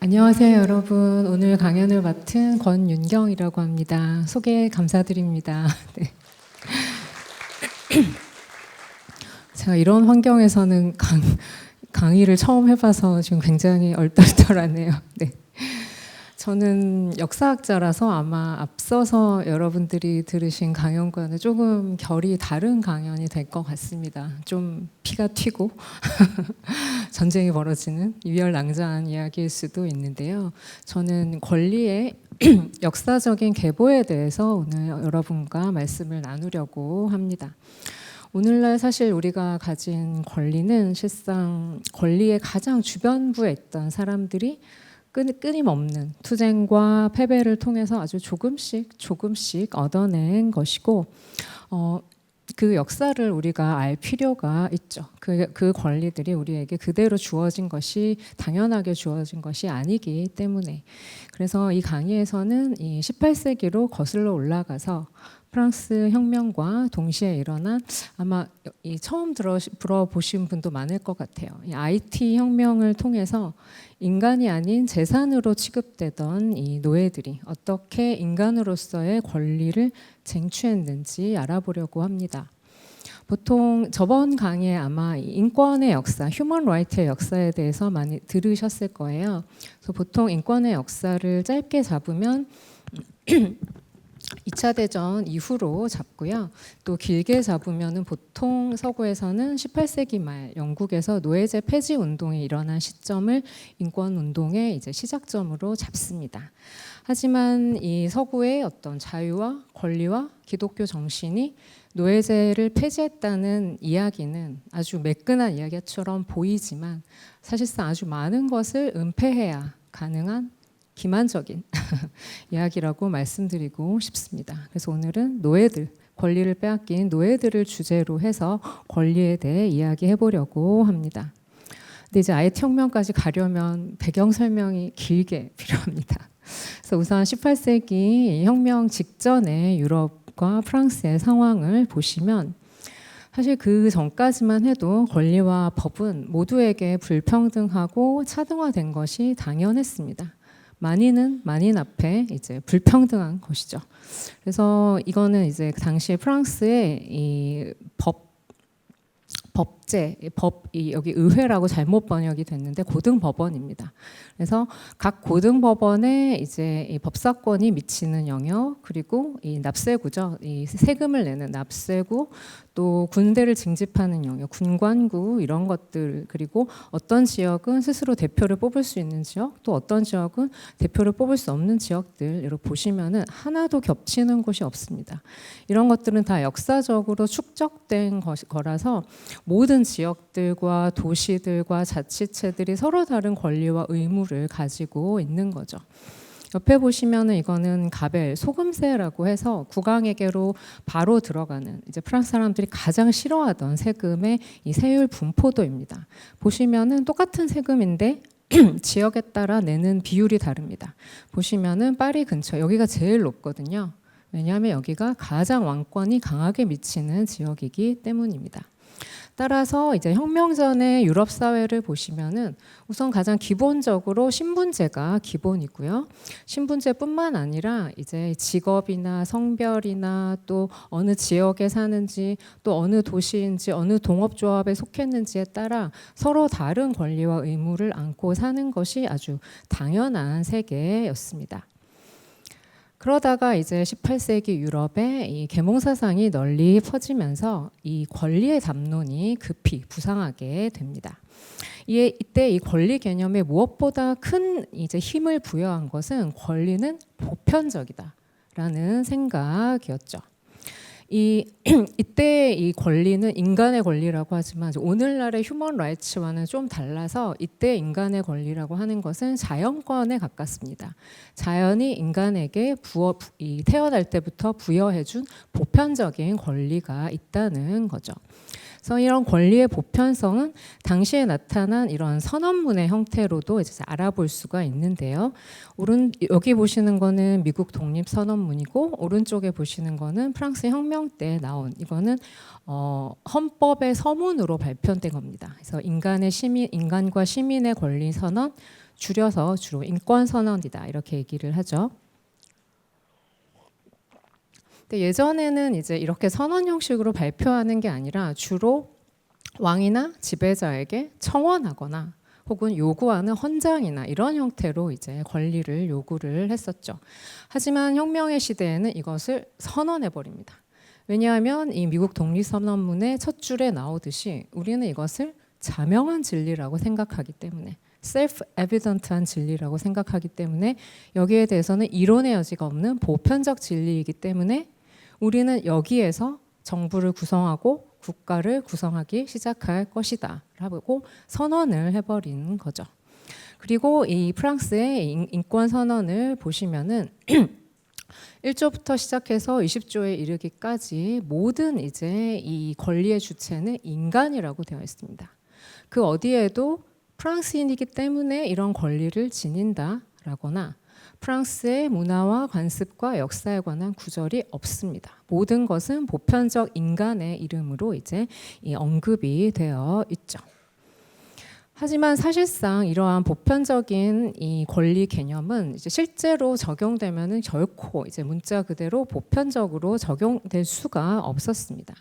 안녕하세요, 여러분. 오늘 강연을 맡은 권윤경이라고 합니다. 소개 감사드립니다. 네. 제가 이런 환경에서는 강의를 처음 해봐서 지금 굉장히 얼떨떨하네요. 네. 저는 역사학자라서 아마 앞서서 여러분들이 들으신 강연과는 조금 결이 다른 강연이 될 것 같습니다. 좀 피가 튀고 전쟁이 벌어지는 위열낭자한 이야기일 수도 있는데요. 저는 권리의 역사적인 계보에 대해서 오늘 여러분과 말씀을 나누려고 합니다. 오늘날 사실 우리가 가진 권리는 실상 권리의 가장 주변부에 있던 사람들이 끊임없는 투쟁과 패배를 통해서 아주 조금씩 얻어낸 것이고 그 역사를 우리가 알 필요가 있죠. 그 권리들이 우리에게 그대로 주어진 것이 당연하게 주어진 것이 아니기 때문에. 그래서 이 강의에서는 이 18세기로 거슬러 올라가서 프랑스 혁명과 동시에 일어난 아마 처음 들어보신 분도 많을 것 같아요. 이 IT 혁명을 통해서 인간이 아닌 재산으로 취급되던 이 노예들이 어떻게 인간으로서의 권리를 쟁취했는지 알아보려고 합니다. 보통 저번 강의에 아마 인권의 역사, 휴먼 라이트의 역사에 대해서 많이 들으셨을 거예요. 그래서 보통 인권의 역사를 짧게 잡으면 2차 대전 이후로 잡고요. 또 길게 잡으면은 보통 서구에서는 18세기 말 영국에서 노예제 폐지 운동이 일어난 시점을 인권 운동의 이제 시작점으로 잡습니다. 하지만 이 서구의 어떤 자유와 권리와 기독교 정신이 노예제를 폐지했다는 이야기는 아주 매끈한 이야기처럼 보이지만 사실상 아주 많은 것을 은폐해야 가능한 기만적인 이야기라고 말씀드리고 싶습니다. 그래서 오늘은 노예들, 권리를 빼앗긴 노예들을 주제로 해서 권리에 대해 이야기해 보려고 합니다. 근데 이제 IT 혁명까지 가려면 배경 설명이 길게 필요합니다. 그래서 우선 18세기 혁명 직전의 유럽과 프랑스의 상황을 보시면 사실 그 전까지만 해도 권리와 법은 모두에게 불평등하고 차등화된 것이 당연했습니다. 만인은 만인 앞에 이제 불평등한 것이죠. 그래서 이거는 이제 당시 프랑스의 이 법이 여기 의회라고 잘못 번역이 됐는데 고등법원입니다. 그래서 각 고등법원에 이제 이 법사권이 미치는 영역 그리고 이 납세구죠. 이 세금을 내는 납세구 또 군대를 징집하는 영역, 군관구 이런 것들 그리고 어떤 지역은 스스로 대표를 뽑을 수 있는 지역 또 어떤 지역은 대표를 뽑을 수 없는 지역들 이렇게 보시면은 하나도 겹치는 곳이 없습니다. 이런 것들은 다 역사적으로 축적된 거라서 모든 지역들과 도시들과 자치체들이 서로 다른 권리와 의무를 가지고 있는 거죠. 옆에 보시면은 이거는 가벨 소금세라고 해서 국왕에게로 바로 들어가는 이제 프랑스 사람들이 가장 싫어하던 세금의 이 세율 분포도입니다. 보시면은 똑같은 세금인데 지역에 따라 내는 비율이 다릅니다. 보시면은 파리 근처 여기가 제일 높거든요. 왜냐하면 여기가 가장 왕권이 강하게 미치는 지역이기 때문입니다. 따라서 이제 혁명 전의 유럽 사회를 보시면은 우선 가장 기본적으로 신분제가 기본이고요. 신분제뿐만 아니라 이제 직업이나 성별이나 또 어느 지역에 사는지 또 어느 도시인지 어느 동업조합에 속했는지에 따라 서로 다른 권리와 의무를 안고 사는 것이 아주 당연한 세계였습니다. 그러다가 이제 18세기 유럽에 이 계몽사상이 널리 퍼지면서 이 권리의 담론이 급히 부상하게 됩니다. 이때 이 권리 개념에 무엇보다 큰 이제 힘을 부여한 것은 권리는 보편적이다라는 생각이었죠. 이때 이 권리는 인간의 권리라고 하지만 오늘날의 휴먼 라이츠와는 좀 달라서 이때 인간의 권리라고 하는 것은 자연권에 가깝습니다. 자연이 인간에게 태어날 때부터 부여해준 보편적인 권리가 있다는 거죠. 그래서 이런 권리의 보편성은 당시에 나타난 이런 선언문의 형태로도 이제 알아볼 수가 있는데요. 여기 보시는 거는 미국 독립선언문이고 오른쪽에 보시는 거는 프랑스 혁명 때 나온 이거는 헌법의 서문으로 발표된 겁니다. 그래서 인간과 시민의 권리 선언, 줄여서 주로 인권선언이다 이렇게 얘기를 하죠. 근데 예전에는 이제 이렇게 선언 형식으로 발표하는 게 아니라 주로 왕이나 지배자에게 청원하거나 혹은 요구하는 헌장이나 이런 형태로 이제 권리를 요구를 했었죠. 하지만 혁명의 시대에는 이것을 선언해 버립니다. 왜냐하면 이 미국 독립선언문의 첫 줄에 나오듯이 우리는 이것을 자명한 진리라고 생각하기 때문에 self-evident한 진리라고 생각하기 때문에 여기에 대해서는 이론의 여지가 없는 보편적 진리이기 때문에 우리는 여기에서 정부를 구성하고 국가를 구성하기 시작할 것이다 라고 선언을 해버리는 거죠. 그리고 이 프랑스의 인권 선언을 보시면은 1조부터 시작해서 20조에 이르기까지 모든 이제 이 권리의 주체는 인간이라고 되어 있습니다. 그 어디에도 프랑스인이기 때문에 이런 권리를 지닌다라거나 프랑스의 문화와 관습과 역사에 관한 구절이 없습니다. 모든 것은 보편적 인간의 이름으로 이제 언급이 되어 있죠. 하지만 사실상 이러한 보편적인 이 권리 개념은 이제 실제로 적용되면은 결코 이제 문자 그대로 보편적으로 적용될 수가 없었습니다.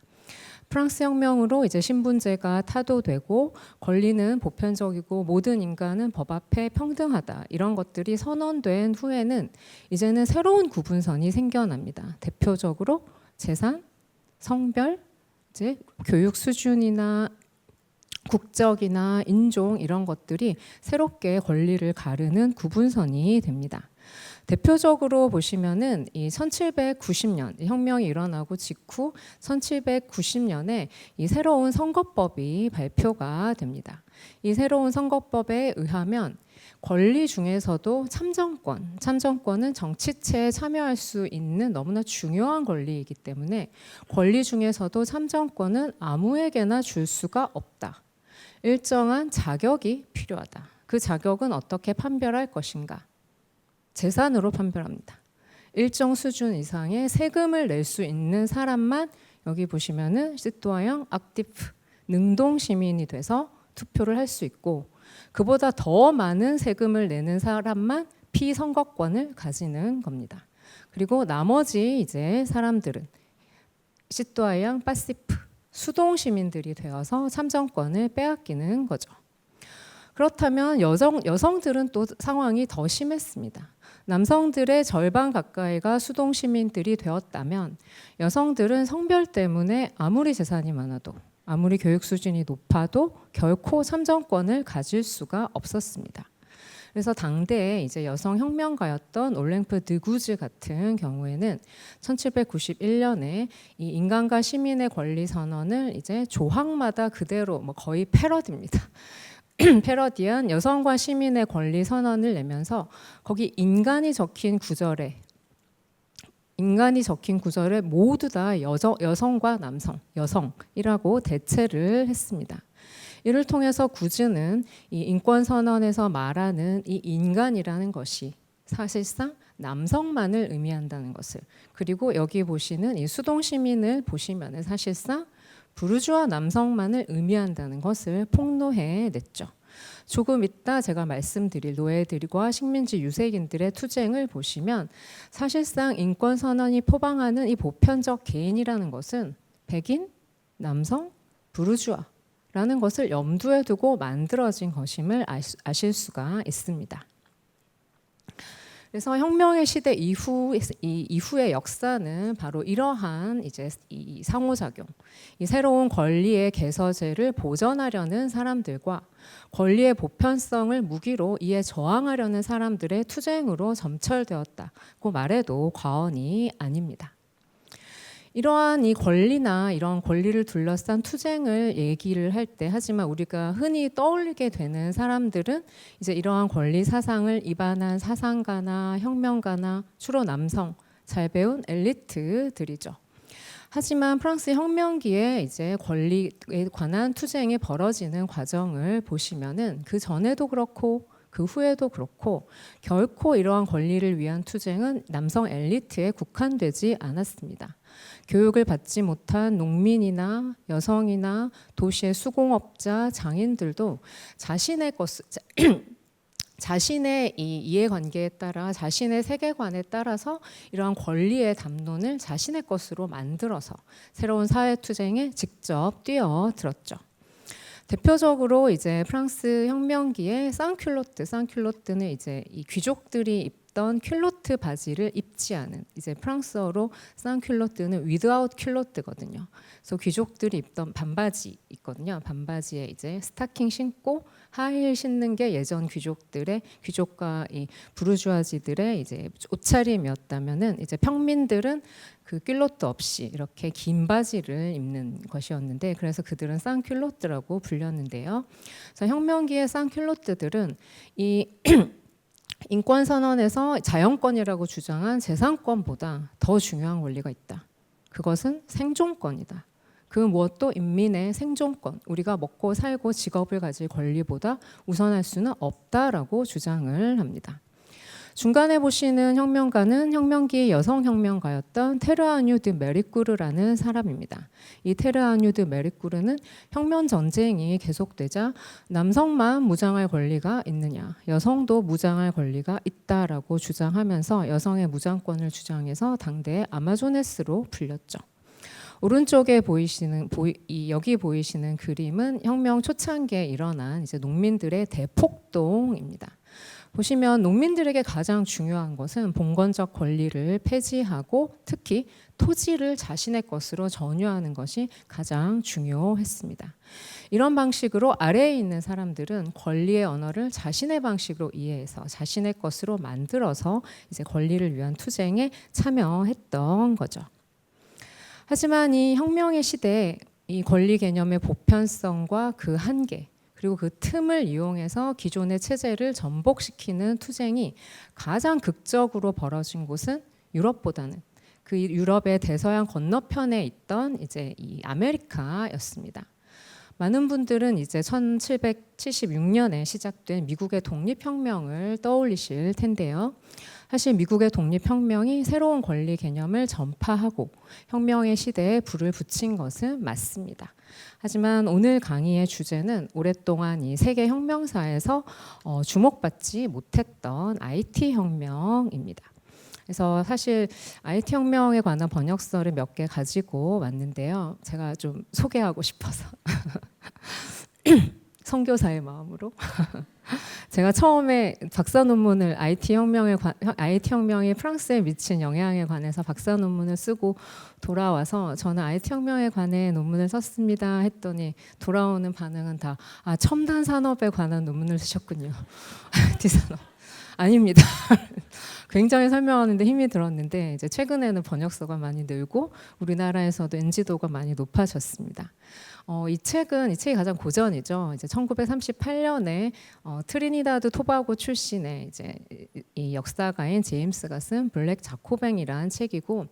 프랑스 혁명으로 이제 신분제가 타도되고 권리는 보편적이고 모든 인간은 법 앞에 평등하다 이런 것들이 선언된 후에는 이제는 새로운 구분선이 생겨납니다. 대표적으로 재산, 성별, 이제 교육 수준이나 국적이나 인종 이런 것들이 새롭게 권리를 가르는 구분선이 됩니다. 대표적으로 보시면은 이 1790년 혁명이 일어나고 직후 1790년에 이 새로운 선거법이 발표가 됩니다. 이 새로운 선거법에 의하면 권리 중에서도 참정권은 정치체에 참여할 수 있는 너무나 중요한 권리이기 때문에 권리 중에서도 참정권은 아무에게나 줄 수가 없다. 일정한 자격이 필요하다. 그 자격은 어떻게 판별할 것인가? 재산으로 판별합니다. 일정 수준 이상의 세금을 낼 수 있는 사람만 여기 보시면은 시토아영 악티프 능동 시민이 돼서 투표를 할 수 있고 그보다 더 많은 세금을 내는 사람만 피선거권을 가지는 겁니다. 그리고 나머지 이제 사람들은 시토아영 파시프 수동 시민들이 되어서 참정권을 빼앗기는 거죠. 그렇다면 여성들은 또 상황이 더 심했습니다. 남성들의 절반 가까이가 수동 시민들이 되었다면 여성들은 성별 때문에 아무리 재산이 많아도 아무리 교육 수준이 높아도 결코 참정권을 가질 수가 없었습니다. 그래서 당대에 이제 여성 혁명가였던 올랭프 드구즈 같은 경우에는 1791년에 이 인간과 시민의 권리 선언을 이제 조항마다 그대로 거의 패러디입니다. 패러디한 여성과 시민의 권리 선언을 내면서 거기 인간이 적힌 구절에 모두 다 여성과 남성, 여성이라고 대체를 했습니다. 이를 통해서 구즈는 이 인권 선언에서 말하는 이 인간이라는 것이 사실상 남성만을 의미한다는 것을, 그리고 여기 보시는 이 수동 시민을 보시면은 사실상 부르주아 남성만을 의미한다는 것을 폭로해 냈죠. 조금 이따 제가 말씀드릴 노예들과 식민지 유색인들의 투쟁을 보시면 사실상 인권선언이 포방하는 이 보편적 개인이라는 것은 백인, 남성, 부르주아라는 것을 염두에 두고 만들어진 것임을 아실 수가 있습니다. 그래서 혁명의 시대 이후의 역사는 바로 이러한 이제 이 상호작용, 이 새로운 권리의 개서제를 보전하려는 사람들과 권리의 보편성을 무기로 이에 저항하려는 사람들의 투쟁으로 점철되었다고 말해도 과언이 아닙니다. 이러한 이 권리나 이런 권리를 둘러싼 투쟁을 얘기를 할 때, 하지만 우리가 흔히 떠올리게 되는 사람들은 이제 이러한 권리 사상을 입안한 사상가나 혁명가나 주로 남성, 잘 배운 엘리트들이죠. 하지만 프랑스 혁명기에 이제 권리에 관한 투쟁이 벌어지는 과정을 보시면은 그 전에도 그렇고 그 후에도 그렇고 결코 이러한 권리를 위한 투쟁은 남성 엘리트에 국한되지 않았습니다. 교육을 받지 못한 농민이나 여성이나 도시의 수공업자, 장인들도 자신의 것을 자신의 이 이해관계에 따라 자신의 세계관에 따라서 이러한 권리의 담론을 자신의 것으로 만들어서 새로운 사회투쟁에 직접 뛰어들었죠. 대표적으로 이제 프랑스 혁명기에 쌍큘로트는 이제 이 귀족들이 입던 큘로트 바지를 입지 않은, 이제 프랑스어로 쌍큘로트는 without 큘로트거든요. 그래서 귀족들이 입던 반바지 있거든요. 반바지에 이제 스타킹 신고 하이힐 신는 게 예전 귀족과 이 부르주아지들의 이제 옷차림이었다면은, 이제 평민들은 그 큘로트 없이 이렇게 긴 바지를 입는 것이었는데, 그래서 그들은 쌍큘로트라고 불렸는데요. 그래서 혁명기의 쌍큘로트들은 이 인권 선언에서 자연권이라고 주장한 재산권보다 더 중요한 권리가 있다. 그것은 생존권이다. 그 무엇도 인민의 생존권, 우리가 먹고 살고 직업을 가질 권리보다 우선할 수는 없다라고 주장을 합니다. 중간에 보시는 혁명가는 혁명기의 여성혁명가였던 테르아뉴 드 메리꾸르라는 사람입니다. 이 테르아뉴 드 메리꾸르는 혁명 전쟁이 계속되자 남성만 무장할 권리가 있느냐, 여성도 무장할 권리가 있다라고 주장하면서 여성의 무장권을 주장해서 당대의 아마조네스로 불렸죠. 오른쪽에 여기 보이시는 그림은 혁명 초창기에 일어난 이제 농민들의 대폭동입니다. 보시면 농민들에게 가장 중요한 것은 봉건적 권리를 폐지하고 특히 토지를 자신의 것으로 전유하는 것이 가장 중요했습니다. 이런 방식으로 아래에 있는 사람들은 권리의 언어를 자신의 방식으로 이해해서 자신의 것으로 만들어서 이제 권리를 위한 투쟁에 참여했던 거죠. 하지만 이 혁명의 시대에 이 권리 개념의 보편성과 그 한계, 그리고 그 틈을 이용해서 기존의 체제를 전복시키는 투쟁이 가장 극적으로 벌어진 곳은 유럽보다는 그 유럽의 대서양 건너편에 있던 이제 이 아메리카였습니다. 많은 분들은 이제 1776년에 시작된 미국의 독립혁명을 떠올리실 텐데요. 사실 미국의 독립혁명이 새로운 권리 개념을 전파하고 혁명의 시대에 불을 붙인 것은 맞습니다. 하지만 오늘 강의의 주제는 오랫동안 이 세계 혁명사에서 주목받지 못했던 IT 혁명입니다. 그래서 사실 IT 혁명에 관한 번역서를 몇 개 가지고 왔는데요. 제가 좀 소개하고 싶어서 선교사의 마음으로 제가 처음에 박사 논문을 IT 혁명이 프랑스에 미친 영향에 관해서 박사 논문을 쓰고 돌아와서 저는 IT 혁명에 관해 논문을 썼습니다 했더니 돌아오는 반응은 다 첨단 산업에 관한 논문을 쓰셨군요. IT 산업. 아닙니다. 굉장히 설명하는데 힘이 들었는데 이제 최근에는 번역서가 많이 늘고 우리나라에서도 인지도가 많이 높아졌습니다. 이 책이 가장 고전이죠. 이제 1938년에 트리니다드 토바고 출신의 이제 이 역사가인 제임스가 쓴 블랙 자코뱅이라는 책이고,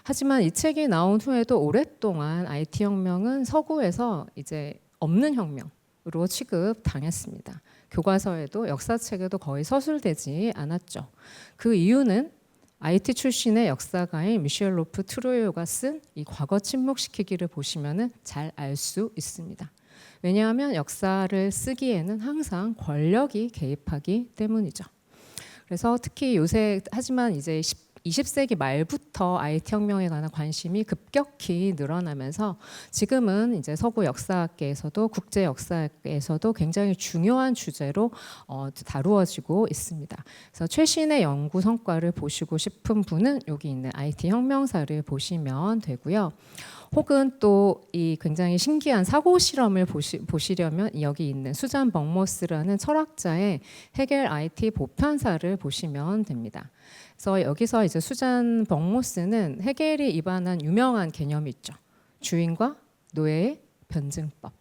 하지만 이 책이 나온 후에도 오랫동안 IT 혁명은 서구에서 이제 없는 혁명으로 취급당했습니다. 교과서에도 역사책에도 거의 서술되지 않았죠. 그 이유는 IT 출신의 역사가인 미셸 로프 트루요가 쓴 이 과거 침묵시키기를 보시면은 잘 알 수 있습니다. 왜냐하면 역사를 쓰기에는 항상 권력이 개입하기 때문이죠. 그래서 특히 요새 하지만 이제 20세기 말부터 IT 혁명에 관한 관심이 급격히 늘어나면서 지금은 이제 서구 역사학계에서도 국제 역사학계에서도 굉장히 중요한 주제로 다루어지고 있습니다. 그래서 최신의 연구 성과를 보시고 싶은 분은 여기 있는 IT 혁명사를 보시면 되고요. 혹은 또 이 굉장히 신기한 사고 실험을 보시려면 여기 있는 수잔 벅모스라는 철학자의 헤겔 IT 보편사를 보시면 됩니다. 그래서 여기서 이제 수잔 벅모스는 헤겔이 입안한 유명한 개념이 있죠. 주인과 노예의 변증법.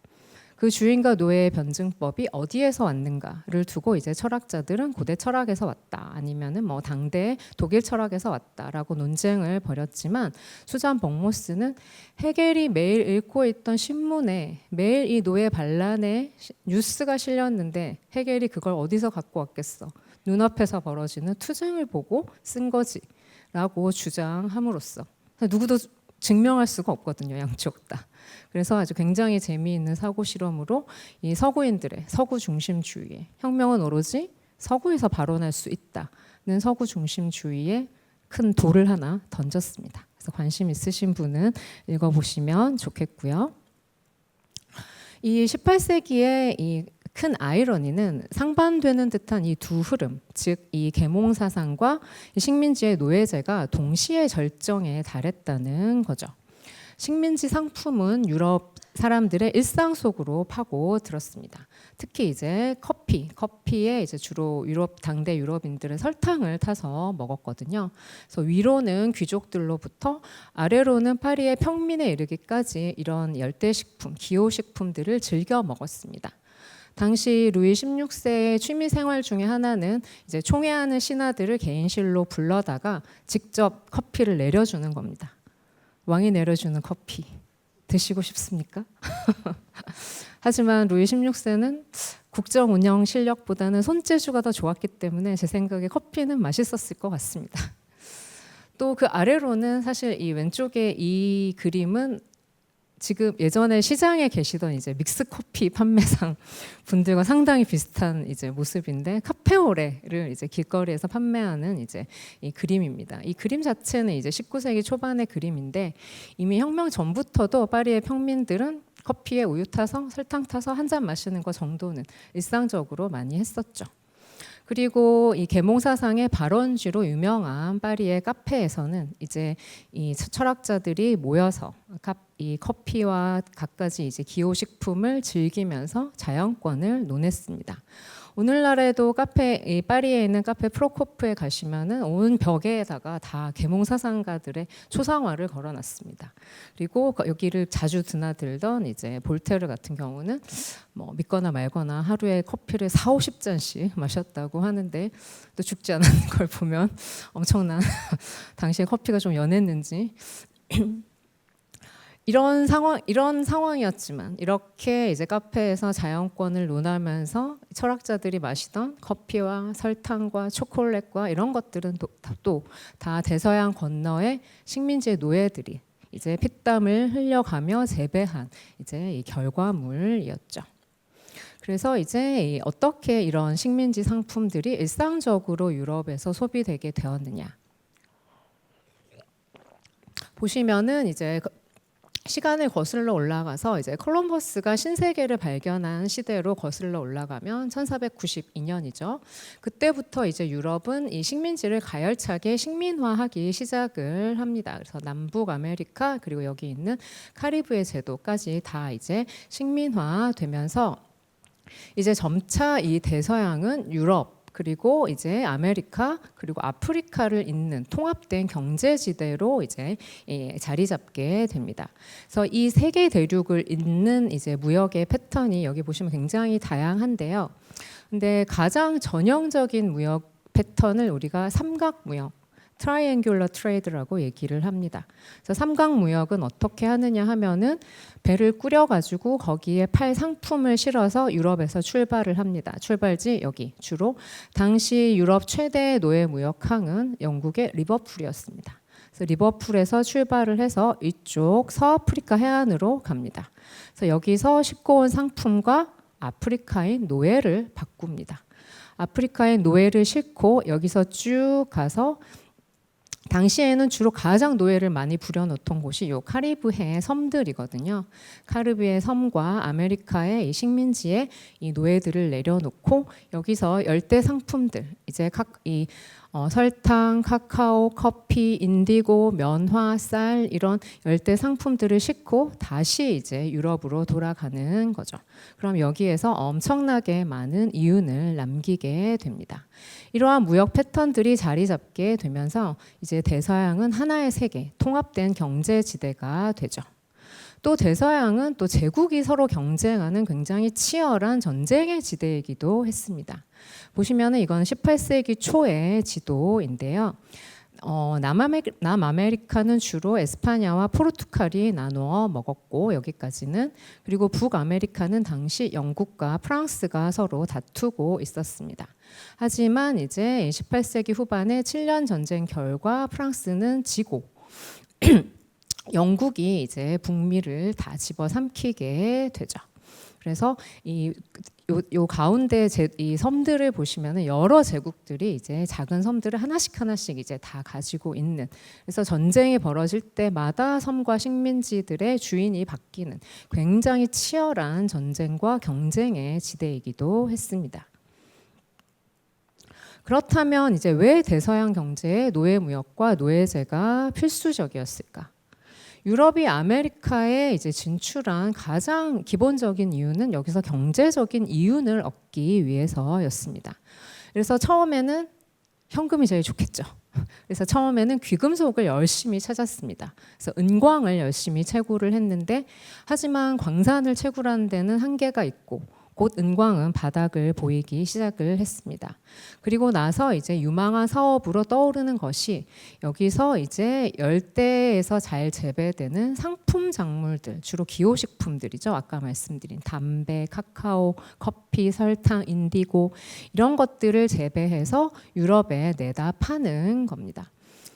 그 주인과 노예의 변증법이 어디에서 왔는가를 두고 이제 철학자들은 고대 철학에서 왔다, 아니면은 뭐 당대 독일 철학에서 왔다라고 논쟁을 벌였지만, 수잔 벅모스는 헤겔이 매일 읽고 있던 신문에 매일 이 노예 반란의 뉴스가 실렸는데 헤겔이 그걸 어디서 갖고 왔겠어? 눈앞에서 벌어지는 투쟁을 보고 쓴 거지라고 주장함으로써 누구도 증명할 수가 없거든요, 양쪽 다. 그래서 아주 굉장히 재미있는 사고 실험으로 이 서구인들의 서구 중심주의의 혁명은 오로지 서구에서 발원할 수 있다는 서구 중심주의의 큰 돌을 하나 던졌습니다. 그래서 관심 있으신 분은 읽어보시면 좋겠고요. 이 18세기의 이 큰 아이러니는 상반되는 듯한 이 두 흐름, 즉 이 계몽사상과 식민지의 노예제가 동시에 절정에 달했다는 거죠. 식민지 상품은 유럽 사람들의 일상 속으로 파고 들었습니다. 특히 이제 커피에 이제 주로 당대 유럽인들은 설탕을 타서 먹었거든요. 그래서 위로는 귀족들로부터 아래로는 파리의 평민에 이르기까지 이런 열대식품, 기호식품들을 즐겨 먹었습니다. 당시 루이 16세의 취미 생활 중에 하나는 이제 총애하는 신하들을 개인실로 불러다가 직접 커피를 내려주는 겁니다. 왕이 내려주는 커피 드시고 싶습니까? 하지만 루이 16세는 국정 운영 실력보다는 손재주가 더 좋았기 때문에 제 생각에 커피는 맛있었을 것 같습니다. 또 그 아래로는 사실 이 왼쪽에 이 그림은 지금 예전에 시장에 계시던 이제 믹스 커피 판매상 분들과 상당히 비슷한 이제 모습인데 카페오레를 이제 길거리에서 판매하는 이제 이 그림입니다. 이 그림 자체는 이제 19세기 초반의 그림인데 이미 혁명 전부터도 파리의 평민들은 커피에 우유 타서 설탕 타서 한 잔 마시는 것 정도는 일상적으로 많이 했었죠. 그리고 이 계몽사상의 발원지로 유명한 파리의 카페에서는 이제 이 철학자들이 모여서 이 커피와 갖가지 이제 기호식품을 즐기면서 자연권을 논했습니다. 오늘날에도 이 파리에 있는 카페 프로코프에 가시면은 온 벽에다가 다 계몽사상가들의 초상화를 걸어놨습니다. 그리고 여기를 자주 드나들던 이제 볼테르 같은 경우는 뭐 믿거나 말거나 하루에 커피를 40-50잔씩 마셨다고 하는데 또 죽지 않았는 걸 보면 엄청난 당시에 커피가 좀 연했는지 이런 상황이었지만 이렇게 이제 카페에서 자연권을 논하면서 철학자들이 마시던 커피와 설탕과 초콜릿과 이런 것들은 또 다 대서양 건너의 식민지의 노예들이 이제 피땀을 흘려가며 재배한 이제 이 결과물이었죠. 그래서 이제 어떻게 이런 식민지 상품들이 일상적으로 유럽에서 소비되게 되었느냐 보시면은 이제 시간을 거슬러 올라가서 이제 콜럼버스가 신세계를 발견한 시대로 거슬러 올라가면 1492년이죠. 그때부터 이제 유럽은 이 식민지를 가열차게 식민화하기 시작을 합니다. 그래서 남북 아메리카 그리고 여기 있는 카리브해 제도까지 다 이제 식민화되면서 이제 점차 이 대서양은 유럽 그리고 이제 아메리카 그리고 아프리카를 잇는 통합된 경제지대로 이제 자리 잡게 됩니다. 그래서 이 세계 대륙을 잇는 이제 무역의 패턴이 여기 보시면 굉장히 다양한데요. 근데 가장 전형적인 무역 패턴을 우리가 삼각무역 트라이앵귤러 트레이드라고 얘기를 합니다. 그래서 삼각무역은 어떻게 하느냐 하면은 배를 꾸려가지고 거기에 팔 상품을 실어서 유럽에서 출발을 합니다. 출발지 여기 주로 당시 유럽 최대 노예 무역항은 영국의 리버풀이었습니다. 그래서 리버풀에서 출발을 해서 이쪽 서아프리카 해안으로 갑니다. 그래서 여기서 싣고 온 상품과 아프리카인 노예를 바꿉니다. 아프리카인 노예를 싣고 여기서 쭉 가서 당시에는 주로 가장 노예를 많이 부려놓던 곳이 요 카리브해 섬들이거든요. 카리브해 섬과 아메리카의 이 식민지에 이 노예들을 내려놓고 여기서 열대 상품들 이제 설탕, 카카오, 커피, 인디고, 면화, 쌀 이런 열대 상품들을 싣고 다시 이제 유럽으로 돌아가는 거죠. 그럼 여기에서 엄청나게 많은 이윤을 남기게 됩니다. 이러한 무역 패턴들이 자리 잡게 되면서 이제 대서양은 하나의 세계, 통합된 경제지대가 되죠. 또 대서양은 또 제국이 서로 경쟁하는 굉장히 치열한 전쟁의 지대이기도 했습니다. 보시면은 이건 18세기 초의 지도인데요. 남아메리카는 주로 에스파냐와 포르투갈이 나누어 먹었고 여기까지는 그리고 북아메리카는 당시 영국과 프랑스가 서로 다투고 있었습니다. 하지만 이제 18세기 후반에 7년 전쟁 결과 프랑스는 지고 영국이 이제 북미를 다 집어삼키게 되죠. 그래서 요 가운데 이 섬들을 보시면은 여러 제국들이 이제 작은 섬들을 하나씩 이제 다 가지고 있는, 그래서 전쟁이 벌어질 때마다 섬과 식민지들의 주인이 바뀌는 굉장히 치열한 전쟁과 경쟁의 지대이기도 했습니다. 그렇다면 이제 왜 대서양 경제에 노예무역과 노예제가 필수적이었을까? 유럽이 아메리카에 이제 진출한 가장 기본적인 이유는 여기서 경제적인 이윤을 얻기 위해서였습니다. 그래서 처음에는 현금이 제일 좋겠죠. 그래서 처음에는 귀금속을 열심히 찾았습니다. 그래서 은광을 열심히 채굴을 했는데, 하지만 광산을 채굴하는 데는 한계가 있고 곧 은광은 바닥을 보이기 시작을 했습니다. 그리고 나서 이제 유망한 사업으로 떠오르는 것이 여기서 이제 열대에서 잘 재배되는 상품 작물들, 주로 기호식품들이죠. 아까 말씀드린 담배, 카카오, 커피, 설탕, 인디고 이런 것들을 재배해서 유럽에 내다 파는 겁니다.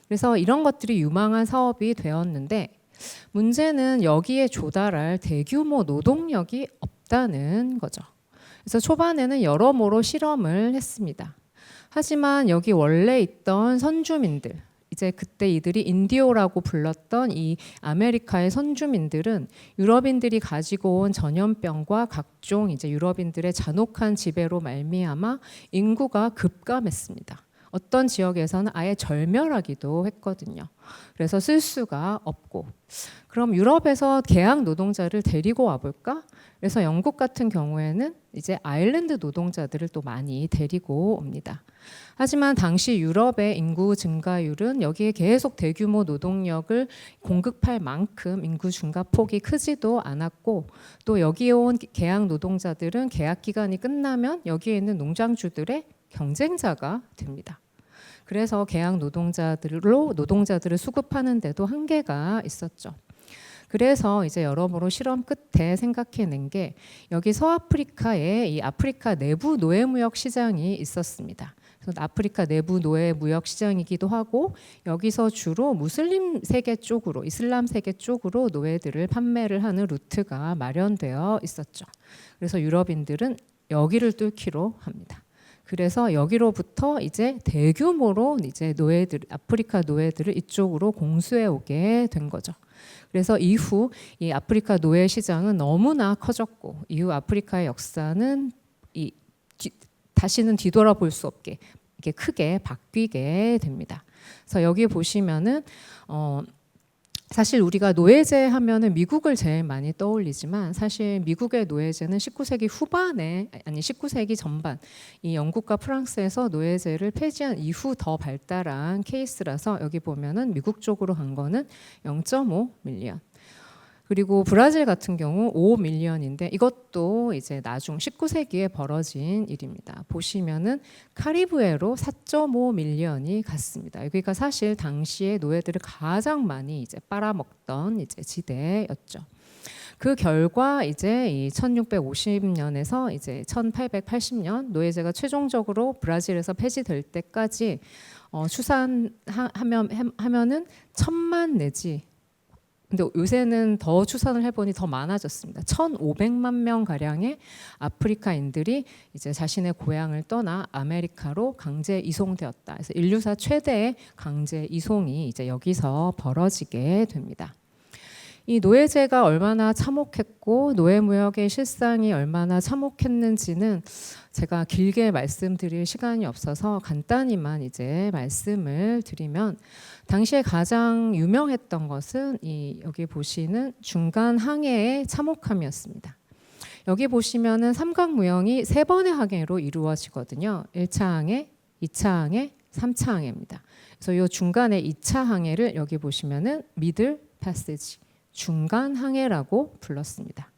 그래서 이런 것들이 유망한 사업이 되었는데, 문제는 여기에 조달할 대규모 노동력이 없다는 거죠. 그래서 초반에는 여러모로 실험을 했습니다. 하지만 여기 원래 있던 선주민들, 이제 그때 이들이 인디오라고 불렀던 이 아메리카의 선주민들은 유럽인들이 가지고 온 전염병과 각종 이제 유럽인들의 잔혹한 지배로 말미암아 인구가 급감했습니다. 어떤 지역에서는 아예 절멸하기도 했거든요. 그래서 쓸 수가 없고, 그럼 유럽에서 계약 노동자를 데리고 와볼까? 그래서 영국 같은 경우에는 이제 아일랜드 노동자들을 또 많이 데리고 옵니다. 하지만 당시 유럽의 인구 증가율은 여기에 계속 대규모 노동력을 공급할 만큼 인구 증가폭이 크지도 않았고, 또 여기에 온 계약 노동자들은 계약 기간이 끝나면 여기에 있는 농장주들의 경쟁자가 됩니다. 그래서 계약 노동자들을 수급하는 데도 한계가 있었죠. 그래서 이제 여러모로 실험 끝에 생각해낸 게, 여기 서아프리카에 이 아프리카 내부 노예무역 시장이 있었습니다. 그래서 아프리카 내부 노예무역 시장이기도 하고, 여기서 주로 무슬림 세계 쪽으로, 이슬람 세계 쪽으로 노예들을 판매를 하는 루트가 마련되어 있었죠. 그래서 유럽인들은 여기를 뚫기로 합니다. 그래서 여기로부터 이제 대규모로 이제 아프리카 노예들을 이쪽으로 공수해 오게 된 거죠. 그래서 이후 이 아프리카 노예 시장은 너무나 커졌고, 이후 아프리카의 역사는 다시는 뒤돌아볼 수 없게 이렇게 크게 바뀌게 됩니다. 그래서 여기 보시면은 사실 우리가 노예제 하면은 미국을 제일 많이 떠올리지만, 사실 미국의 노예제는 19세기 후반에, 아니 19세기 전반, 이 영국과 프랑스에서 노예제를 폐지한 이후 더 발달한 케이스라서, 여기 보면은 미국 쪽으로 간 거는 0.5 밀리언. 그리고 브라질 같은 경우 5 밀리언인데, 이것도 이제 나중 19세기에 벌어진 일입니다. 보시면은 카리브해로 4.5 밀리언이 갔습니다. 여기가 사실 당시에 노예들을 가장 많이 이제 빨아먹던 이제 지대였죠. 그 결과 이제 이 1650년에서 이제 1880년 노예제가 최종적으로 브라질에서 폐지될 때까지 추산하면은 1000만 내지, 근데 요새는 더 추산을 해보니 더 많아졌습니다. 1,500만 명 가량의 아프리카인들이 이제 자신의 고향을 떠나 아메리카로 강제 이송되었다. 그래서 인류사 최대의 강제 이송이 이제 여기서 벌어지게 됩니다. 이 노예제가 얼마나 참혹했고 노예무역의 실상이 얼마나 참혹했는지는 제가 길게 말씀드릴 시간이 없어서 간단히만 이제 말씀을 드리면, 당시에 가장 유명했던 것은 여기 보시는 중간 항해의 참혹함이었습니다. 여기 보시면은 삼각무형이 3번의 항해로 이루어지거든요. 1차 항해, 2차 항해, 3차 항해입니다. 그래서 이 중간에 2차 항해를 여기 보시면은 미들 패시지, 중간 항해라고 불렀습니다.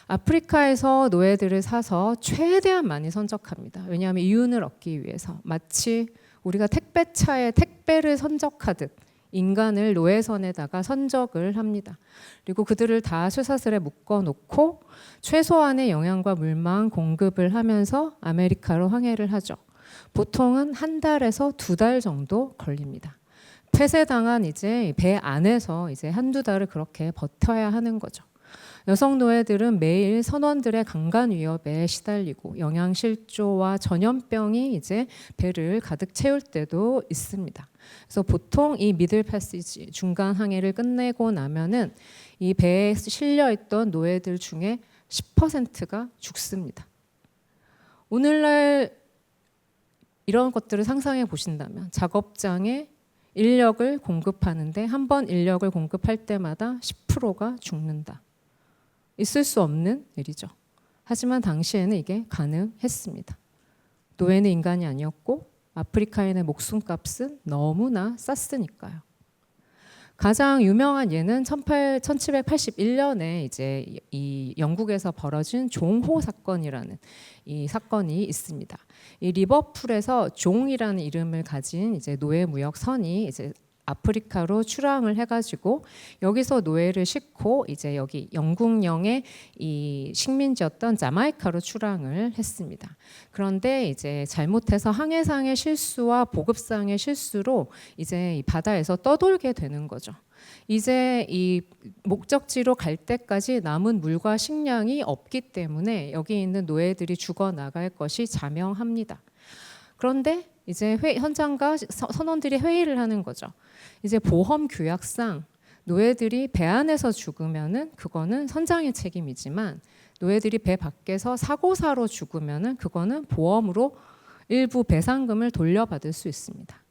아프리카에서 노예들을 사서 최대한 많이 선적합니다. 왜냐하면 이윤을 얻기 위해서, 마치 우리가 택배차에 택배를 선적하듯 인간을 노예선에다가 선적을 합니다. 그리고 그들을 다 쇠사슬에 묶어놓고 최소한의 영양과 물만 공급을 하면서 아메리카로 항해를 하죠. 보통은 1달에서 2달 정도 걸립니다. 폐쇄당한 이제 배 안에서 이제 1~2달을 그렇게 버텨야 하는 거죠. 여성 노예들은 매일 선원들의 강간 위협에 시달리고 영양실조와 전염병이 이제 배를 가득 채울 때도 있습니다. 그래서 보통 이 미들 패시지 중간 항해를 끝내고 나면은 이 배에 실려 있던 노예들 중에 10%가 죽습니다. 오늘날 이런 것들을 상상해 보신다면 작업장에 인력을 공급하는데 한 번 인력을 공급할 때마다 10%가 죽는다. 있을 수 없는 일이죠. 하지만 당시에는 이게 가능했습니다. 노예는 인간이 아니었고 아프리카인의 목숨값은 너무나 쌌으니까요. 가장 유명한 예는 1781년에 이제 이 영국에서 벌어진 종호 사건이라는 이 사건이 있습니다. 이 리버풀에서 종이라는 이름을 가진 이제 노예 무역 선이 이제 아프리카로 출항을 해가지고 여기서 노예를 싣고 이제 여기 영국령의 이 식민지였던 자마이카로 출항을 했습니다. 그런데 이제 잘못해서 항해상의 실수와 보급상의 실수로 이제 이 바다에서 떠돌게 되는 거죠. 이제 이 목적지로 갈 때까지 남은 물과 식량이 없기 때문에 여기 있는 노예들이 죽어 나갈 것이 자명합니다. 그런데 이제 현장과 선원들이 회의를 하는 거죠. 이제 보험 규약상 노예들이 배 안에서 죽으면은 그거는 선장의 책임이지만 노예들이 배 밖에서 사고사로 죽으면은 그거는 보험으로 일부 배상금을 돌려받을 수 있습니다.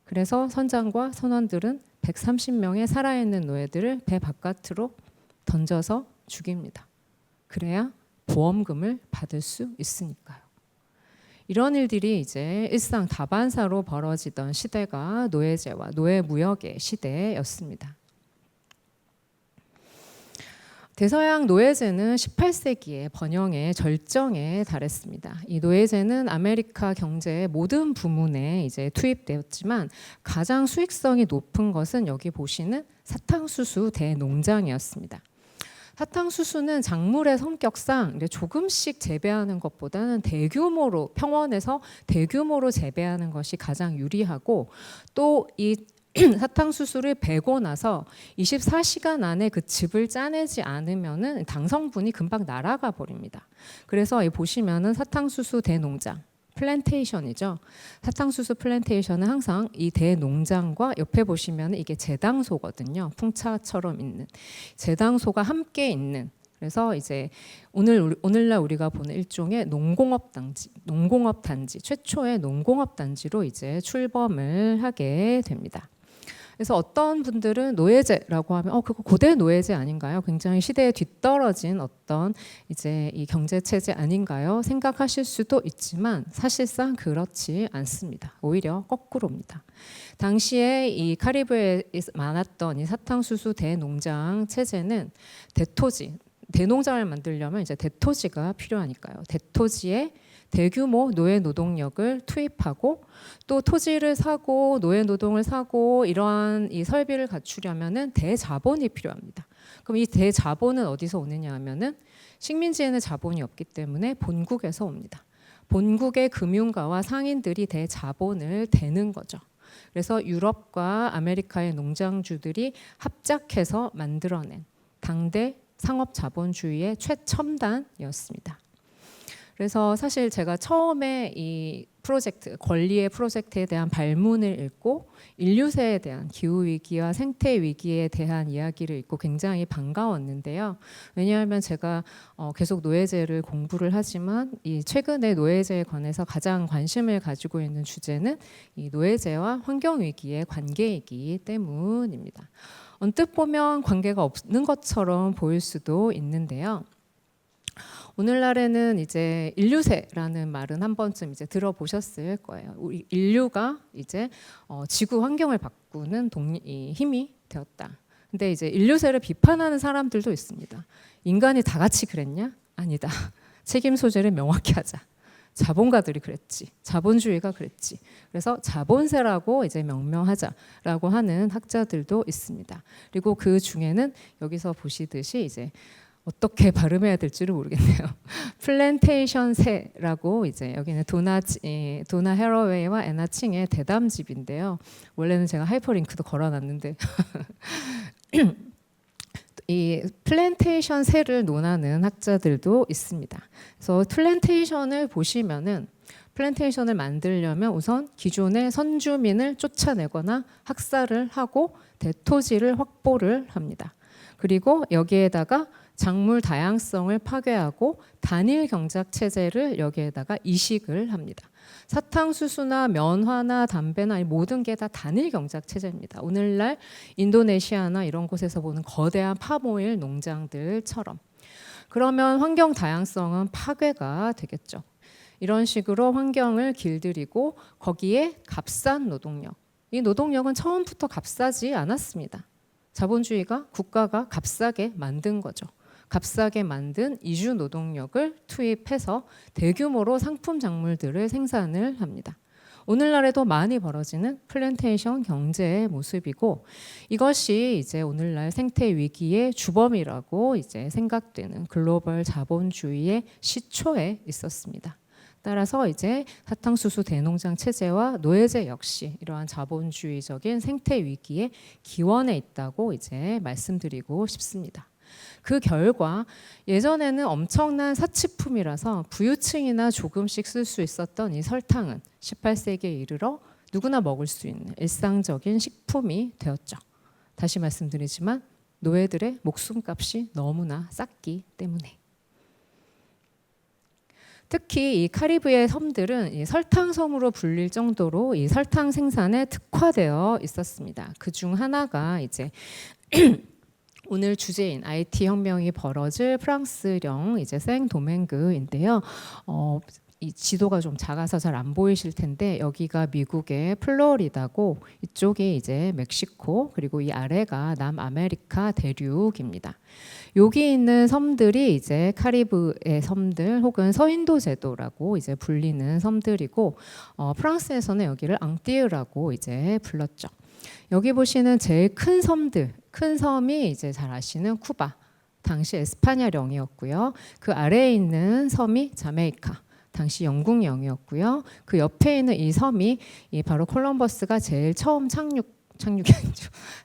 그래서 선장과 선원들은 130명의 살아있는 노예들을 배 바깥으로 던져서 죽입니다. 그래야 보험금을 받을 수 있으니까요. 이런 일들이 이제 일상 다반사로 벌어지던 시대가 노예제와 노예무역의 시대였습니다. 대서양 노예제는 18세기에 번영의 절정에 달했습니다. 이 노예제는 아메리카 경제의 모든 부문에 이제 투입되었지만 가장 수익성이 높은 것은 여기 보시는 사탕수수 대농장이었습니다. 사탕수수는 작물의 성격상 조금씩 재배하는 것보다는 대규모로 평원에서 대규모로 재배하는 것이 가장 유리하고 또 이 사탕수수를 베고 나서 24시간 안에 그 즙을 짜내지 않으면은 당성분이 금방 날아가 버립니다. 그래서 보시면은 사탕수수 대농장 플랜테이션이죠. 사탕수수 플랜테이션은 항상 이 대농장과 옆에 보시면 이게 재당소거든요. 풍차처럼 있는 재당소가 함께 있는. 그래서 이제 오늘날 우리가 보는 일종의 농공업 단지, 최초의 농공업 단지로 이제 출범을 하게 됩니다. 그래서 어떤 분들은 노예제라고 하면 그거 고대 노예제 아닌가요? 굉장히 시대에 뒤떨어진 어떤 이제 이 경제 체제 아닌가요? 생각하실 수도 있지만 사실상 그렇지 않습니다. 오히려 거꾸로입니다. 당시에 이 카리브해에 많았던 이 사탕수수 대농장 체제는 대농장을 만들려면 이제 대토지가 필요하니까요. 대토지에 대규모 노예 노동력을 투입하고 또 토지를 사고 노예 노동을 사고 이러한 이 설비를 갖추려면은 대자본이 필요합니다. 그럼 이 대자본은 어디서 오느냐 하면은 식민지에는 자본이 없기 때문에 본국에서 옵니다. 본국의 금융가와 상인들이 대자본을 대는 거죠. 그래서 유럽과 아메리카의 농장주들이 합작해서 만들어낸 당대 상업자본주의의 최첨단이었습니다. 그래서 사실 제가 처음에 이 프로젝트, 권리의 프로젝트에 대한 발문을 읽고 인류세에 대한 기후위기와 생태위기에 대한 이야기를 읽고 굉장히 반가웠는데요. 왜냐하면 제가 계속 노예제를 공부를 하지만 이 최근에 노예제에 관해서 가장 관심을 가지고 있는 주제는 이 노예제와 환경위기의 관계이기 때문입니다. 언뜻 보면 관계가 없는 것처럼 보일 수도 있는데요. 오늘날에는 이제 인류세라는 말은 한 번쯤 이제 들어보셨을 거예요. 우리 인류가 이제 지구 환경을 바꾸는 힘이 되었다. 근데 이제 인류세를 비판하는 사람들도 있습니다. 인간이 다 같이 그랬냐? 아니다. 책임 소재를 명확히 하자. 자본가들이 그랬지. 자본주의가 그랬지. 그래서 자본세라고 이제 명명하자라고 하는 학자들도 있습니다. 그리고 그 중에는 여기서 보시듯이 이제 어떻게 발음해야 될지를 모르겠네요. 플랜테이션세라고 이제 여기는 도나 해러웨이와 애나 칭의 대담집인데요. 원래는 제가 하이퍼링크도 걸어놨는데 이 플랜테이션 세를 논하는 학자들도 있습니다. 그래서 플랜테이션을 보시면은 플랜테이션을 만들려면 우선 기존의 선주민을 쫓아내거나 학살을 하고 대토지를 확보를 합니다. 그리고 여기에다가 작물 다양성을 파괴하고 단일 경작 체제를 여기에다가 이식을 합니다. 사탕수수나 면화나 담배나 모든 게 다 단일 경작 체제입니다. 오늘날 인도네시아나 이런 곳에서 보는 거대한 파모일 농장들처럼. 그러면 환경 다양성은 파괴가 되겠죠. 이런 식으로 환경을 길들이고 거기에 값싼 노동력. 이 노동력은 처음부터 값싸지 않았습니다. 자본주의가 국가가 값싸게 만든 거죠. 값싸게 만든 이주 노동력을 투입해서 대규모로 상품 작물들을 생산을 합니다. 오늘날에도 많이 벌어지는 플랜테이션 경제의 모습이고 이것이 이제 오늘날 생태 위기의 주범이라고 이제 생각되는 글로벌 자본주의의 시초에 있었습니다. 따라서 이제 사탕수수 대농장 체제와 노예제 역시 이러한 자본주의적인 생태 위기의 기원에 있다고 이제 말씀드리고 싶습니다. 그 결과 예전에는 엄청난 사치품이라서 부유층이나 조금씩 쓸 수 있었던 이 설탕은 18세기에 이르러 누구나 먹을 수 있는 일상적인 식품이 되었죠. 다시 말씀드리지만 노예들의 목숨값이 너무나 쌌기 때문에. 특히 이 카리브해 섬들은 이 설탕섬으로 불릴 정도로 이 설탕 생산에 특화되어 있었습니다. 그 중 하나가 이제 오늘 주제인 IT 혁명이 벌어질 프랑스령 이제 생도맹그인데요. 이 지도가 좀 작아서 잘 안 보이실 텐데 여기가 미국의 플로리다고 이쪽이 이제 멕시코 그리고 이 아래가 남아메리카 대륙입니다. 여기 있는 섬들이 이제 카리브해 섬들 혹은 서인도 제도라고 이제 불리는 섬들이고 프랑스에서는 여기를 앙띠르라고 이제 불렀죠. 여기 보시는 제일 큰 섬들, 큰 섬이 이제 잘 아시는 쿠바, 당시 에스파냐령이었고요. 그 아래에 있는 섬이 자메이카, 당시 영국령이었고요. 그 옆에 있는 이 섬이 바로 콜럼버스가 제일 처음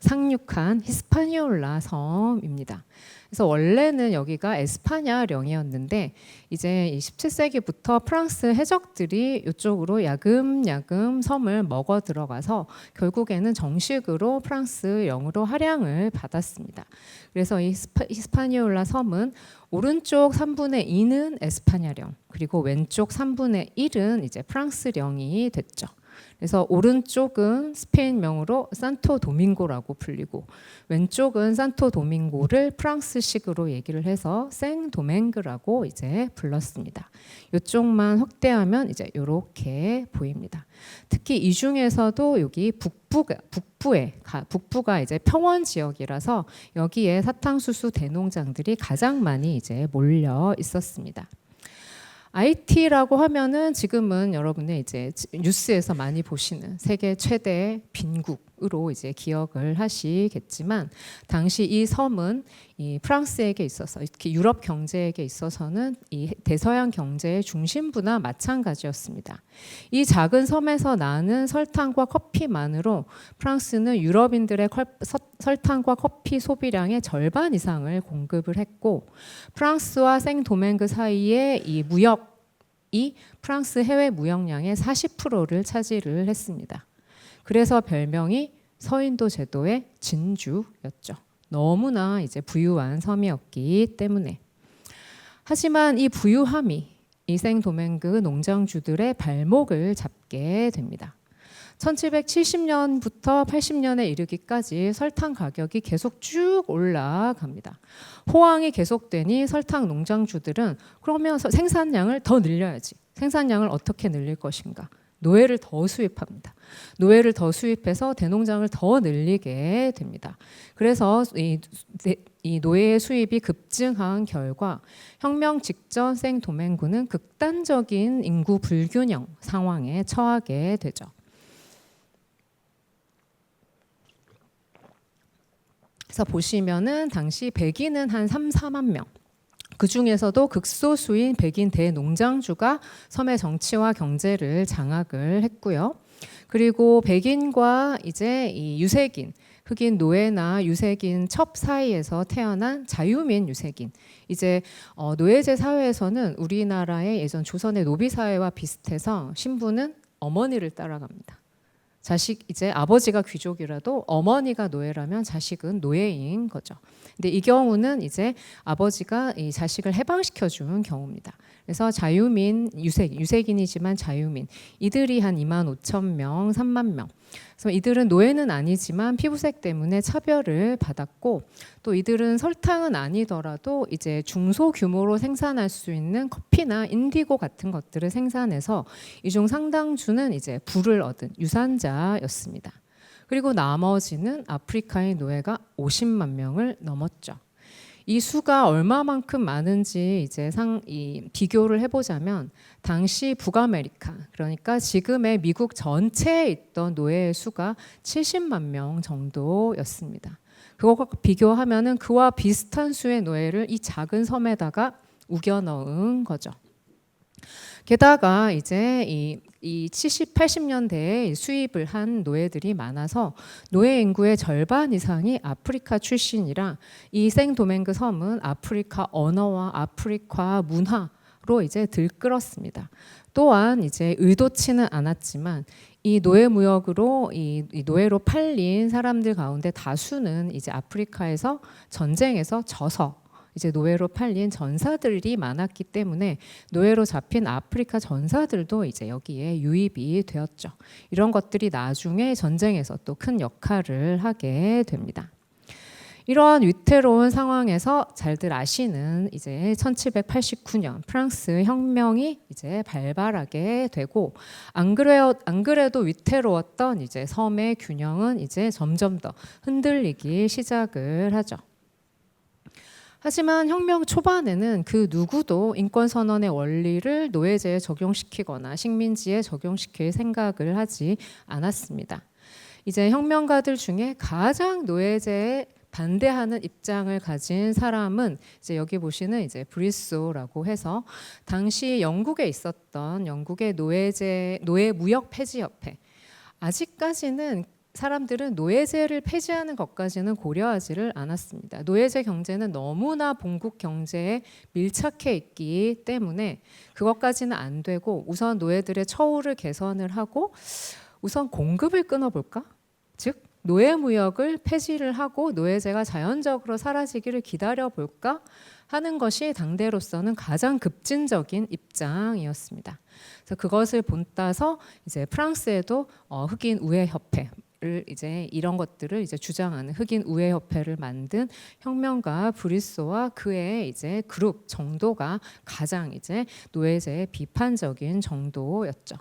상륙한 히스파니올라 섬입니다. 그래서 원래는 여기가 에스파냐령이었는데 이제 17세기부터 프랑스 해적들이 이쪽으로 야금야금 섬을 먹어 들어가서 결국에는 정식으로 프랑스령으로 할양을 받았습니다. 그래서 이 히스파니올라 섬은 오른쪽 3분의 2는 에스파냐령 그리고 왼쪽 3분의 1은 이제 프랑스령이 됐죠. 그래서 오른쪽은 스페인명으로 산토 도밍고라고 불리고 왼쪽은 산토 도밍고를 프랑스식으로 얘기를 해서 생 도맹그라고 이제 불렀습니다. 이쪽만 확대하면 이제 이렇게 보입니다. 특히 이 중에서도 여기 북부가 이제 평원 지역이라서 여기에 사탕수수 대농장들이 가장 많이 이제 몰려 있었습니다. IT라고 하면은 지금은 여러분의 이제 뉴스에서 많이 보시는 세계 최대 빈국으로 이제 기억을 하시겠지만 당시 이 섬은 이 프랑스에게 있어서 특히 유럽 경제에게 있어서는 이 대서양 경제의 중심부나 마찬가지였습니다. 이 작은 섬에서 나는 설탕과 커피만으로 프랑스는 유럽인들의 설탕과 커피 소비량의 절반 이상을 공급을 했고 프랑스와 생도맹그 사이의 이 무역이 프랑스 해외 무역량의 40%를 차지를 했습니다. 그래서 별명이 서인도 제도의 진주였죠. 너무나 이제 부유한 섬이었기 때문에. 하지만 이 부유함이 이 생도맹그 농장주들의 발목을 잡게 됩니다. 1770년부터 80년에 이르기까지 설탕 가격이 계속 쭉 올라갑니다. 호황이 계속되니 설탕 농장주들은 그러면 생산량을 더 늘려야지. 생산량을 어떻게 늘릴 것인가? 노예를 더 수입합니다. 노예를 더 수입해서 대농장을 더 늘리게 됩니다. 그래서 이 노예 수입이 급증한 결과 혁명 직전 생도맹구는 극단적인 인구 불균형 상황에 처하게 되죠. 그래서 보시면은 당시 백인은 한 4만 명. 그 중에서도 극소수인 백인 대농장주가 섬의 정치와 경제를 장악을 했고요. 그리고 백인과 이제 이 유색인 흑인 노예나 유색인 첩 사이에서 태어난 자유민 유색인. 이제 노예제 사회에서는 우리나라의 예전 조선의 노비 사회와 비슷해서 신부는 어머니를 따라갑니다. 자식 이제 아버지가 귀족이라도 어머니가 노예라면 자식은 노예인 거죠. 근데 이 경우는 이제 아버지가 이 자식을 해방시켜 준 경우입니다. 그래서 자유민 유색인이지만 자유민 이들이 한 25,000명, 3만 명. 그래서 이들은 노예는 아니지만 피부색 때문에 차별을 받았고 또 이들은 설탕은 아니더라도 이제 중소 규모로 생산할 수 있는 커피나 인디고 같은 것들을 생산해서 이 중 상당수는 이제 부를 얻은 유산자였습니다. 그리고 나머지는 아프리카의 노예가 50만 명을 넘었죠. 이 수가 얼마만큼 많은지 이제 비교를 해보자면 당시 북아메리카 그러니까 지금의 미국 전체에 있던 노예의 수가 70만 명 정도였습니다. 그것과 비교하면은 그와 비슷한 수의 노예를 이 작은 섬에다가 우겨 넣은 거죠. 게다가 이제 이 70, 80년대에 수입을 한 노예들이 많아서 노예 인구의 절반 이상이 아프리카 출신이라 이 생도맹그 섬은 아프리카 언어와 아프리카 문화로 이제 들끓었습니다. 또한 이제 의도치는 않았지만 이 노예 무역으로 이 노예로 팔린 사람들 가운데 다수는 이제 아프리카에서 전쟁에서 져서 이제 노예로 팔린 전사들이 많았기 때문에 노예로 잡힌 아프리카 전사들도 이제 여기에 유입이 되었죠. 이런 것들이 나중에 전쟁에서 또 큰 역할을 하게 됩니다. 이러한 위태로운 상황에서 잘들 아시는 이제 1789년 프랑스 혁명이 이제 발발하게 되고 안 그래도 위태로웠던 이제 섬의 균형은 이제 점점 더 흔들리기 시작을 하죠. 하지만 혁명 초반에는 그 누구도 인권선언의 원리를 노예제에 적용시키거나 식민지에 적용시킬 생각을 하지 않았습니다. 이제 혁명가들 중에 가장 노예제에 반대하는 입장을 가진 사람은 이제 여기 보시는 이제 브리소라고 해서 당시 영국에 있었던 영국의 노예 무역 폐지 협회. 아직까지는 사람들은 노예제를 폐지하는 것까지는 고려하지를 않았습니다. 노예제 경제는 너무나 본국 경제에 밀착해 있기 때문에 그것까지는 안 되고 우선 노예들의 처우를 개선을 하고 우선 공급을 끊어볼까? 즉 노예 무역을 폐지를 하고 노예제가 자연적으로 사라지기를 기다려볼까 하는 것이 당대로서는 가장 급진적인 입장이었습니다. 그래서 그것을 본따서 이제 프랑스에도 흑인 우회 협회 이제 이런 것들을 이제 주장하는 흑인 우회 협회를 만든 혁명가 브리소와 그의 이제 그룹 정도가 가장 이제 노예제의 비판적인 정도였죠.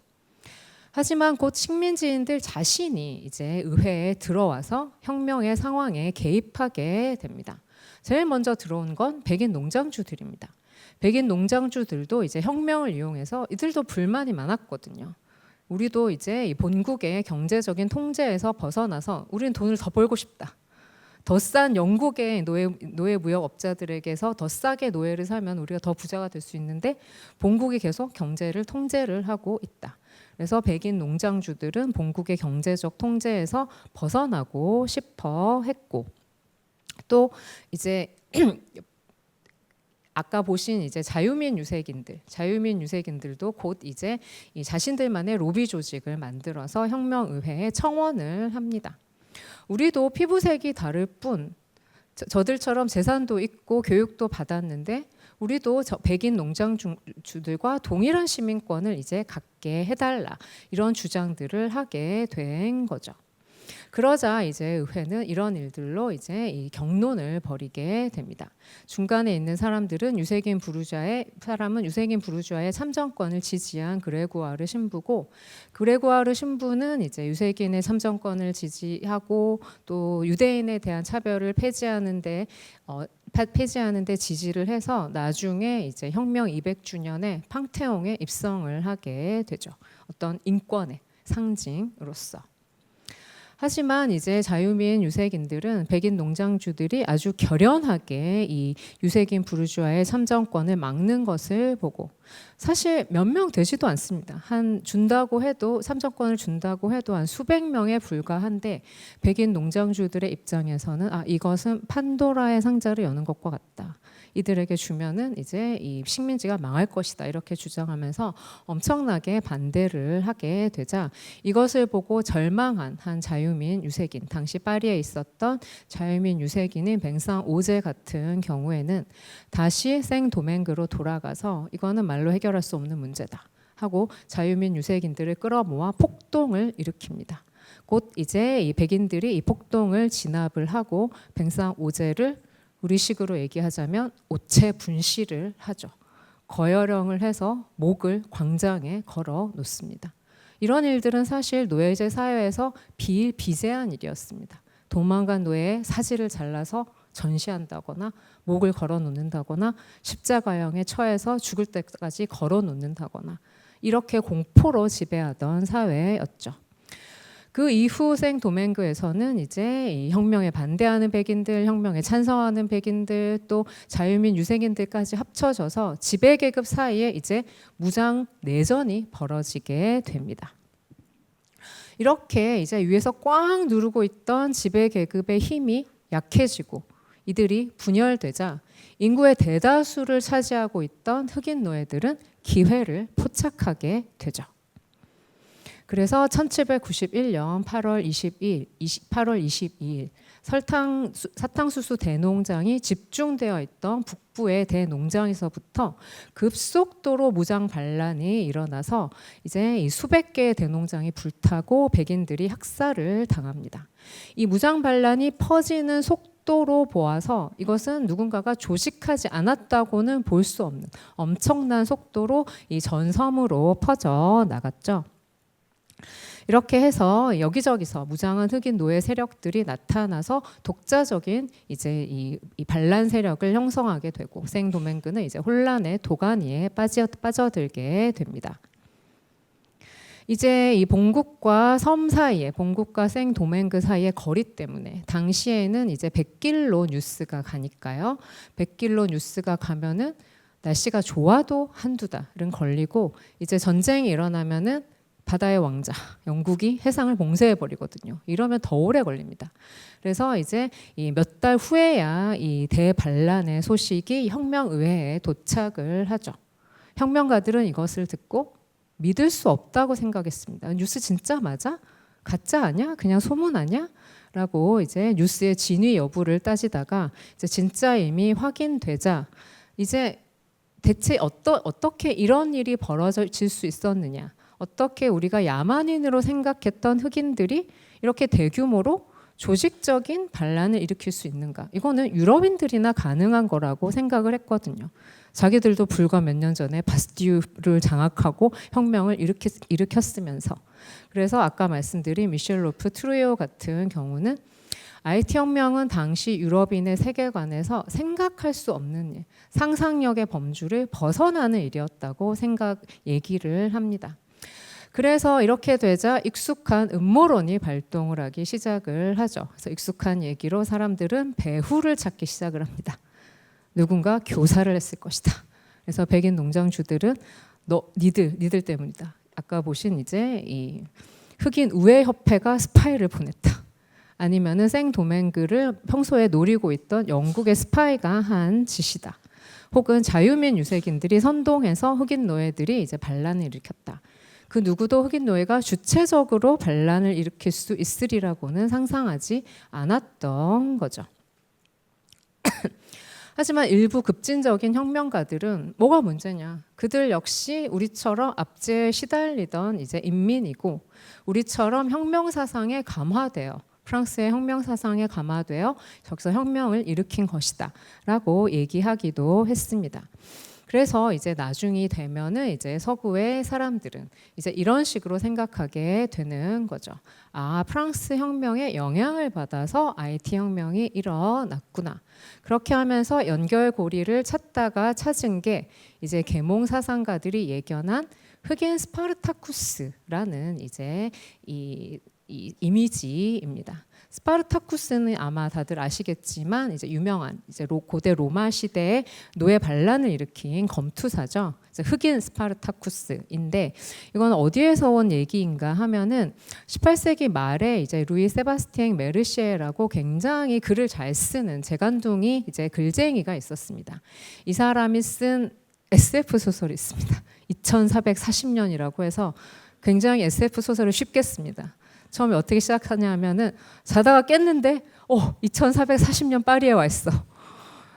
하지만 곧 식민지인들 자신이 이제 의회에 들어와서 혁명의 상황에 개입하게 됩니다. 제일 먼저 들어온 건 백인 농장주들입니다. 백인 농장주들도 이제 혁명을 이용해서 이들도 불만이 많았거든요. 우리도 이제 이 본국의 경제적인 통제에서 벗어나서 우리는 돈을 더 벌고 싶다. 더 싼 영국의 노예 무역업자들에게서 더 싸게 노예를 사면 우리가 더 부자가 될 수 있는데 본국이 계속 경제를 통제를 하고 있다. 그래서 백인 농장주들은 본국의 경제적 통제에서 벗어나고 싶어 했고 또 이제 아까 보신 이제 자유민 유색인들도 곧 이제 이 자신들만의 로비 조직을 만들어서 혁명의회에 청원을 합니다. 우리도 피부색이 다를 뿐 저들처럼 재산도 있고 교육도 받았는데 우리도 백인 농장주들과 동일한 시민권을 이제 갖게 해달라 이런 주장들을 하게 된 거죠. 그러자 이제 의회는 이런 일들로 이제 이 경론을 벌이게 됩니다. 중간에 있는 유색인 부르주아의 참정권을 지지한 그레고아르 신부고, 그레고아르 신부는 이제 유색인의 참정권을 지지하고 또 유대인에 대한 차별을 폐지하는데 지지를 해서 나중에 이제 혁명 200주년에 팡테옹에 입성을 하게 되죠. 어떤 인권의 상징으로서. 하지만 이제 자유민 유색인들은 백인 농장주들이 아주 결연하게 이 유색인 부르주아의 참정권을 막는 것을 보고, 사실 몇 명 되지도 않습니다. 한 준다고 해도, 참정권을 준다고 해도 한 수백 명에 불과한데, 백인 농장주들의 입장에서는 이것은 판도라의 상자를 여는 것과 같다. 이들에게 주면은 이제 이 식민지가 망할 것이다, 이렇게 주장하면서 엄청나게 반대를 하게 되자, 이것을 보고 절망한 한 자유민 유색인, 당시 파리에 있었던 자유민 유색인인 뱅상 오제 같은 경우에는 다시 생도맹그로 돌아가서 이거는 말로 해결할 수 없는 문제다 하고 자유민 유색인들을 끌어모아 폭동을 일으킵니다. 곧 이제 이 백인들이 이 폭동을 진압을 하고 뱅상 오제를 우리식으로 얘기하자면 오체 분시를 하죠. 거열령을 해서 목을 광장에 걸어 놓습니다. 이런 일들은 사실 노예제 사회에서 비일비재한 일이었습니다. 도망간 노예의 사지를 잘라서 전시한다거나 목을 걸어 놓는다거나 십자가형에 처해서 죽을 때까지 걸어 놓는다거나 이렇게 공포로 지배하던 사회였죠. 그 이후 생도맹그에서는 이제 이 혁명에 반대하는 백인들, 혁명에 찬성하는 백인들, 또 자유민 유색인들까지 합쳐져서 지배계급 사이에 이제 무장 내전이 벌어지게 됩니다. 이렇게 이제 위에서 꽉 누르고 있던 지배계급의 힘이 약해지고 이들이 분열되자 인구의 대다수를 차지하고 있던 흑인 노예들은 기회를 포착하게 되죠. 그래서 1791년 8월 22일 사탕수수 대농장이 집중되어 있던 북부의 대농장에서부터 급속도로 무장 반란이 일어나서 이제 이 수백 개의 대농장이 불타고 백인들이 학살을 당합니다. 이 무장 반란이 퍼지는 속도로 보아서 이것은 누군가가 조직하지 않았다고는 볼 수 없는 엄청난 속도로 이 전 섬으로 퍼져 나갔죠. 이렇게 해서 여기저기서 무장한 흑인 노예 세력들이 나타나서 독자적인 이제 이 반란 세력을 형성하게 되고 생도맹그는 이제 혼란의 도가니에 빠져들게 됩니다. 이제 이 본국과 섬 사이에, 본국과 생도맹그 사이의 거리 때문에 당시에는 이제 100길로 뉴스가 가니까요. 100길로 뉴스가 가면은 날씨가 좋아도 한두 달은 걸리고 이제 전쟁이 일어나면은 바다의 왕자 영국이 해상을 봉쇄해 버리거든요. 이러면 더 오래 걸립니다. 그래서 이제 이 몇 달 후에야 이 대반란의 소식이 혁명의회에 도착을 하죠. 혁명가들은 이것을 듣고 믿을 수 없다고 생각했습니다. 뉴스 진짜 맞아? 가짜 아니야? 그냥 소문 아니야? 라고 이제 뉴스의 진위 여부를 따지다가 이제 진짜임이 확인되자 이제 대체 어떻게 이런 일이 벌어질 수 있었느냐? 어떻게 우리가 야만인으로 생각했던 흑인들이 이렇게 대규모로 조직적인 반란을 일으킬 수 있는가? 이거는 유럽인들이나 가능한 거라고 생각을 했거든요. 자기들도 불과 몇 년 전에 바스티유를 장악하고 혁명을 일으켰으면서. 그래서 아까 말씀드린 미셸 로프 트루에오 같은 경우는 IT 혁명은 당시 유럽인의 세계관에서 생각할 수 없는 일, 상상력의 범주를 벗어나는 일이었다고 얘기를 합니다. 그래서 이렇게 되자 익숙한 음모론이 발동을 하기 시작을 하죠. 그래서 익숙한 얘기로 사람들은 배후를 찾기 시작을 합니다. 누군가 교사를 했을 것이다. 그래서 백인 농장주들은 니들 때문이다. 아까 보신 이제 이 흑인 우회협회가 스파이를 보냈다. 아니면은 생도맹그를 평소에 노리고 있던 영국의 스파이가 한 짓이다. 혹은 자유민 유색인들이 선동해서 흑인 노예들이 이제 반란을 일으켰다. 그 누구도 흑인 노예가 주체적으로 반란을 일으킬 수 있으리라고는 상상하지 않았던 거죠. 하지만 일부 급진적인 혁명가들은 뭐가 문제냐? 그들 역시 우리처럼 압제에 시달리던 이제 인민이고 우리처럼 혁명 사상에 감화되어 프랑스의 혁명 사상에 감화되어 저기서 혁명을 일으킨 것이다라고 얘기하기도 했습니다. 그래서 이제 나중이 되면은 이제 서구의 사람들은 이제 이런 식으로 생각하게 되는 거죠. 아, 프랑스 혁명의 영향을 받아서 IT 혁명이 일어났구나. 그렇게 하면서 연결고리를 찾다가 찾은 게 이제 계몽 사상가들이 예견한 흑인 스파르타쿠스라는 이제 이 이 이미지입니다. 스파르타쿠스는 아마 다들 아시겠지만 이제 유명한 이제 고대 로마 시대에 노예 반란을 일으킨 검투사죠. 흑인 스파르타쿠스인데 이건 어디에서 온 얘기인가 하면은 18세기 말에 이제 루이 세바스티앙 메르시에라고 굉장히 글을 잘 쓰는 재간둥이 이제 글쟁이가 있었습니다. 이 사람이 쓴 SF 소설이 있습니다. 2440년이라고 해서 굉장히 SF 소설을 쉽게 씁니다. 처음에 어떻게 시작하냐면은 자다가 깼는데 2440년 파리에 와 있어.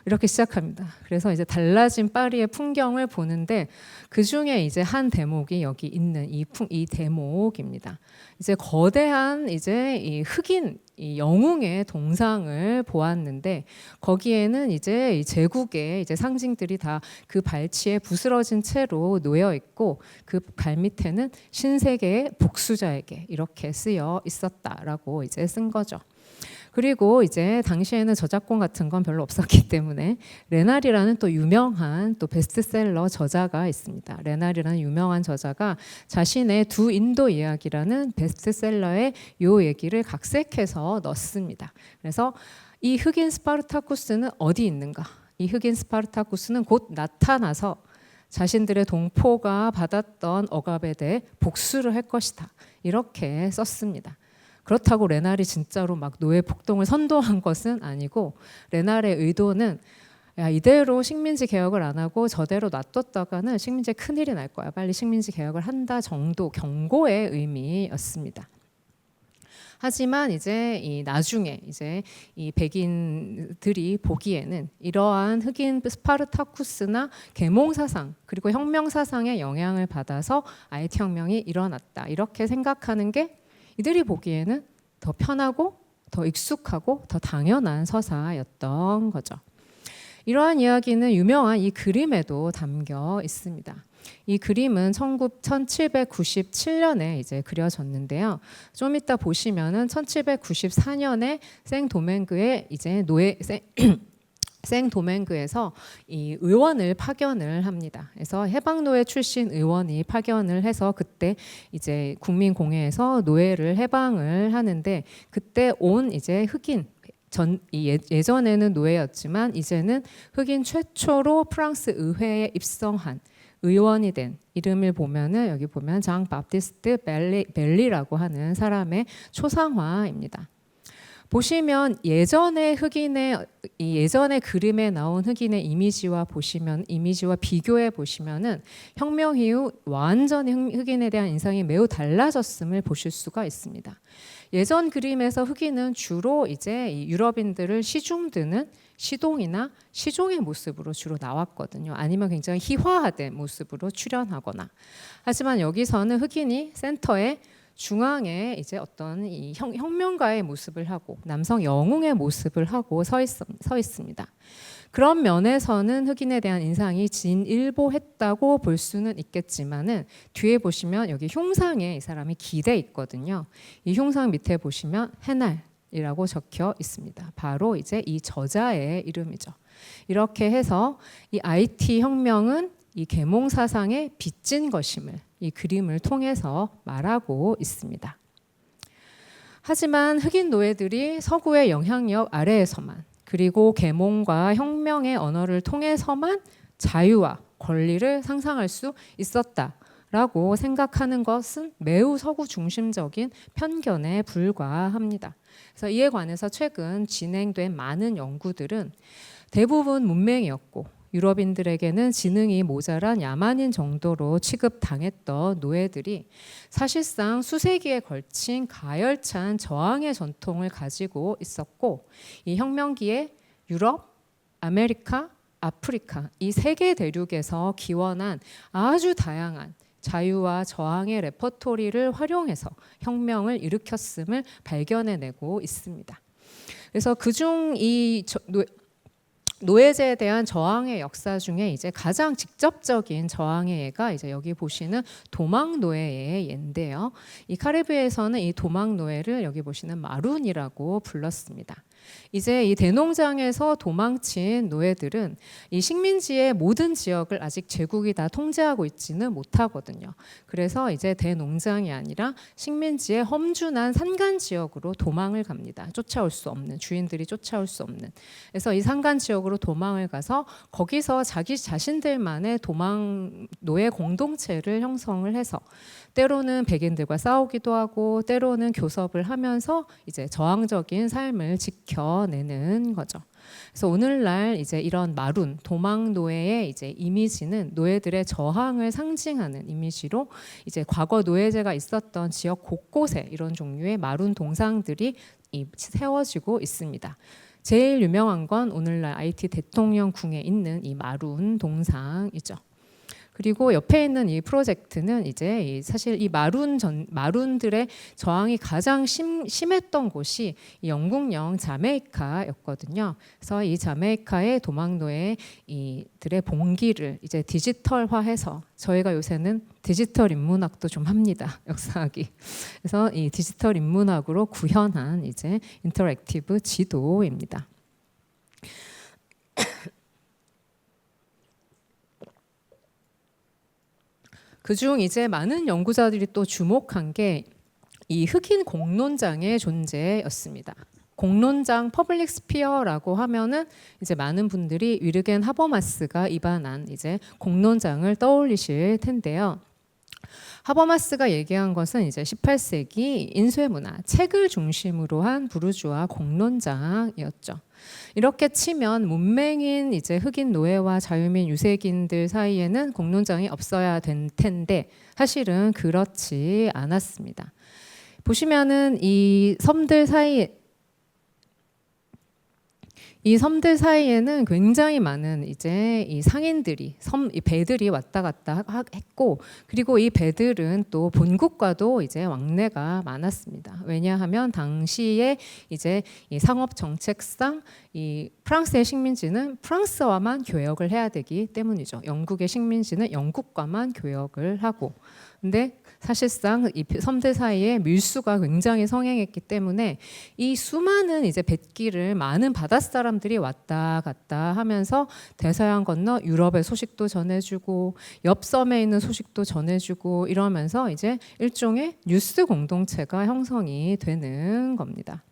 이렇게 시작합니다. 그래서 이제 달라진 파리의 풍경을 보는데 그 중에 이제 한 대목이 여기 있는 이 대목입니다. 이제 거대한 이제 이 흑인 이 영웅의 동상을 보았는데 거기에는 이제 이 제국의 이제 상징들이 다 그 발치에 부스러진 채로 놓여 있고 그 발 밑에는 신세계의 복수자에게 이렇게 쓰여 있었다라고 이제 쓴 거죠. 그리고 이제 당시에는 저작권 같은 건 별로 없었기 때문에 레날이라는 또 유명한 또 베스트셀러 저자가 있습니다. 레날이라는 유명한 저자가 자신의 두 인도 이야기라는 베스트셀러에 요 얘기를 각색해서 넣습니다. 그래서 이 흑인 스파르타쿠스는 어디 있는가? 이 흑인 스파르타쿠스는 곧 나타나서 자신들의 동포가 받았던 억압에 대해 복수를 할 것이다. 이렇게 썼습니다. 그렇다고 레날이 진짜로 막 노예 폭동을 선도한 것은 아니고 레날의 의도는 야, 이대로 식민지 개혁을 안 하고 저대로 놔뒀다가는 식민지에 큰일이 날 거야. 빨리 식민지 개혁을 한다 정도 경고의 의미였습니다. 하지만 이제 이 나중에 이제 이 백인들이 보기에는 이러한 흑인 스파르타쿠스나 계몽 사상 그리고 혁명 사상의 영향을 받아서 IT 혁명이 일어났다. 이렇게 생각하는 게 이들이 보기에는 더 편하고 더 익숙하고 더 당연한 서사였던 거죠. 이러한 이야기는 유명한 이 그림에도 담겨 있습니다. 이 그림은 1797년에 이제 그려졌는데요. 좀 이따 보시면은 1794년에 생도맹그의 이제 생도맹그에서 이 의원을 파견을 합니다. 그래서 해방노예 출신 의원이 파견을 해서 그때 이제 국민공회에서 노예를 해방을 하는데 그때 온 이제 흑인 예전에는 노예였지만 이제는 흑인 최초로 프랑스 의회에 입성한 의원이 된 이름을 보면은 여기 보면 장 바티스트 벨리라고 하는 사람의 초상화입니다. 보시면 예전의 그림에 나온 흑인의 이미지와 비교해 보시면은 혁명 이후 완전히 흑인에 대한 인상이 매우 달라졌음을 보실 수가 있습니다. 예전 그림에서 흑인은 주로 이제 유럽인들을 시중드는 시동이나 시종의 모습으로 주로 나왔거든요. 아니면 굉장히 희화화된 모습으로 출연하거나. 하지만 여기서는 흑인이 센터에 중앙에 이제 어떤 이 혁명가의 모습을 하고 남성 영웅의 모습을 하고 서 있습니다. 그런 면에서는 흑인에 대한 인상이 진일보했다고 볼 수는 있겠지만은 뒤에 보시면 여기 흉상에 이 사람이 기대 있거든요. 이 흉상 밑에 보시면 헤날이라고 적혀 있습니다. 바로 이제 이 저자의 이름이죠. 이렇게 해서 이 IT 혁명은 이 계몽 사상의 빚진 것임을 이 그림을 통해서 말하고 있습니다. 하지만 흑인 노예들이 서구의 영향력 아래에서만 그리고 계몽과 혁명의 언어를 통해서만 자유와 권리를 상상할 수 있었다라고 생각하는 것은 매우 서구 중심적인 편견에 불과합니다. 그래서 이에 관해서 최근 진행된 많은 연구들은 대부분 문맹이었고 유럽인들에게는 지능이 모자란 야만인 정도로 취급당했던 노예들이 사실상 수세기에 걸친 가열찬 저항의 전통을 가지고 있었고 이 혁명기에 유럽, 아메리카, 아프리카 이 세 개 대륙에서 기원한 아주 다양한 자유와 저항의 레퍼토리를 활용해서 혁명을 일으켰음을 발견해내고 있습니다. 그래서 그중 이 노예제에 대한 저항의 역사 중에 이제 가장 직접적인 저항의 예가 이제 여기 보시는 도망 노예의 예인데요. 이 카리브해에서는 이 도망 노예를 여기 보시는 마룬이라고 불렀습니다. 이제 이 대농장에서 도망친 노예들은 이 식민지의 모든 지역을 아직 제국이 다 통제하고 있지는 못하거든요. 그래서 이제 대농장이 아니라 식민지의 험준한 산간 지역으로 도망을 갑니다. 쫓아올 수 없는, 주인들이 쫓아올 수 없는. 그래서 이 산간 지역으로 도망을 가서 거기서 자기 자신들만의 도망 노예 공동체를 형성을 해서 때로는 백인들과 싸우기도 하고 때로는 교섭을 하면서 이제 저항적인 삶을 지켜내는 거죠. 그래서 오늘날 이제 이런 마룬 도망 노예의 이제 이미지는 노예들의 저항을 상징하는 이미지로 이제 과거 노예제가 있었던 지역 곳곳에 이런 종류의 마룬 동상들이 세워지고 있습니다. 제일 유명한 건 오늘날 IT 대통령궁에 있는 이 마룬 동상이죠. 그리고 옆에 있는 이 프로젝트는 이제 사실 이 마룬들의 저항이 가장 심했던 곳이 이 영국령 자메이카였거든요. 그래서 이 자메이카의 도망노예 이들의 봉기를 이제 디지털화해서 저희가 요새는 디지털 인문학도 좀 합니다. 역사학이. 그래서 이 디지털 인문학으로 구현한 이제 인터랙티브 지도입니다. 그중 이제 많은 연구자들이 또 주목한 게 이 흑인 공론장의 존재였습니다. 공론장 퍼블릭 스피어라고 하면은 이제 많은 분들이 위르겐 하버마스가 입안한 이제 공론장을 떠올리실 텐데요. 하버마스가 얘기한 것은 이제 18세기 인쇄 문화, 책을 중심으로 한 부르주아 공론장이었죠. 이렇게 치면 문맹인 이제 흑인 노예와 자유민 유색인들 사이에는 공론장이 없어야 될 텐데 사실은 그렇지 않았습니다. 보시면은 이 섬들 사이에는 굉장히 많은 이제 이 상인들이 이 배들이 왔다 갔다 했고, 그리고 이 배들은 또 본국과도 이제 왕래가 많았습니다. 왜냐하면 당시에 이제 이 상업 정책상 이 프랑스의 식민지는 프랑스와만 교역을 해야 되기 때문이죠. 영국의 식민지는 영국과만 교역을 하고, 근데 사실상 이 섬들 사이에 밀수가 굉장히 성행했기 때문에 이 수많은 이제 뱃길을 많은 바닷사람들이 왔다 갔다 하면서 대서양 건너 유럽의 소식도 전해주고 옆 섬에 있는 소식도 전해주고 이러면서 이제 일종의 뉴스 공동체가 형성이 되는 겁니다.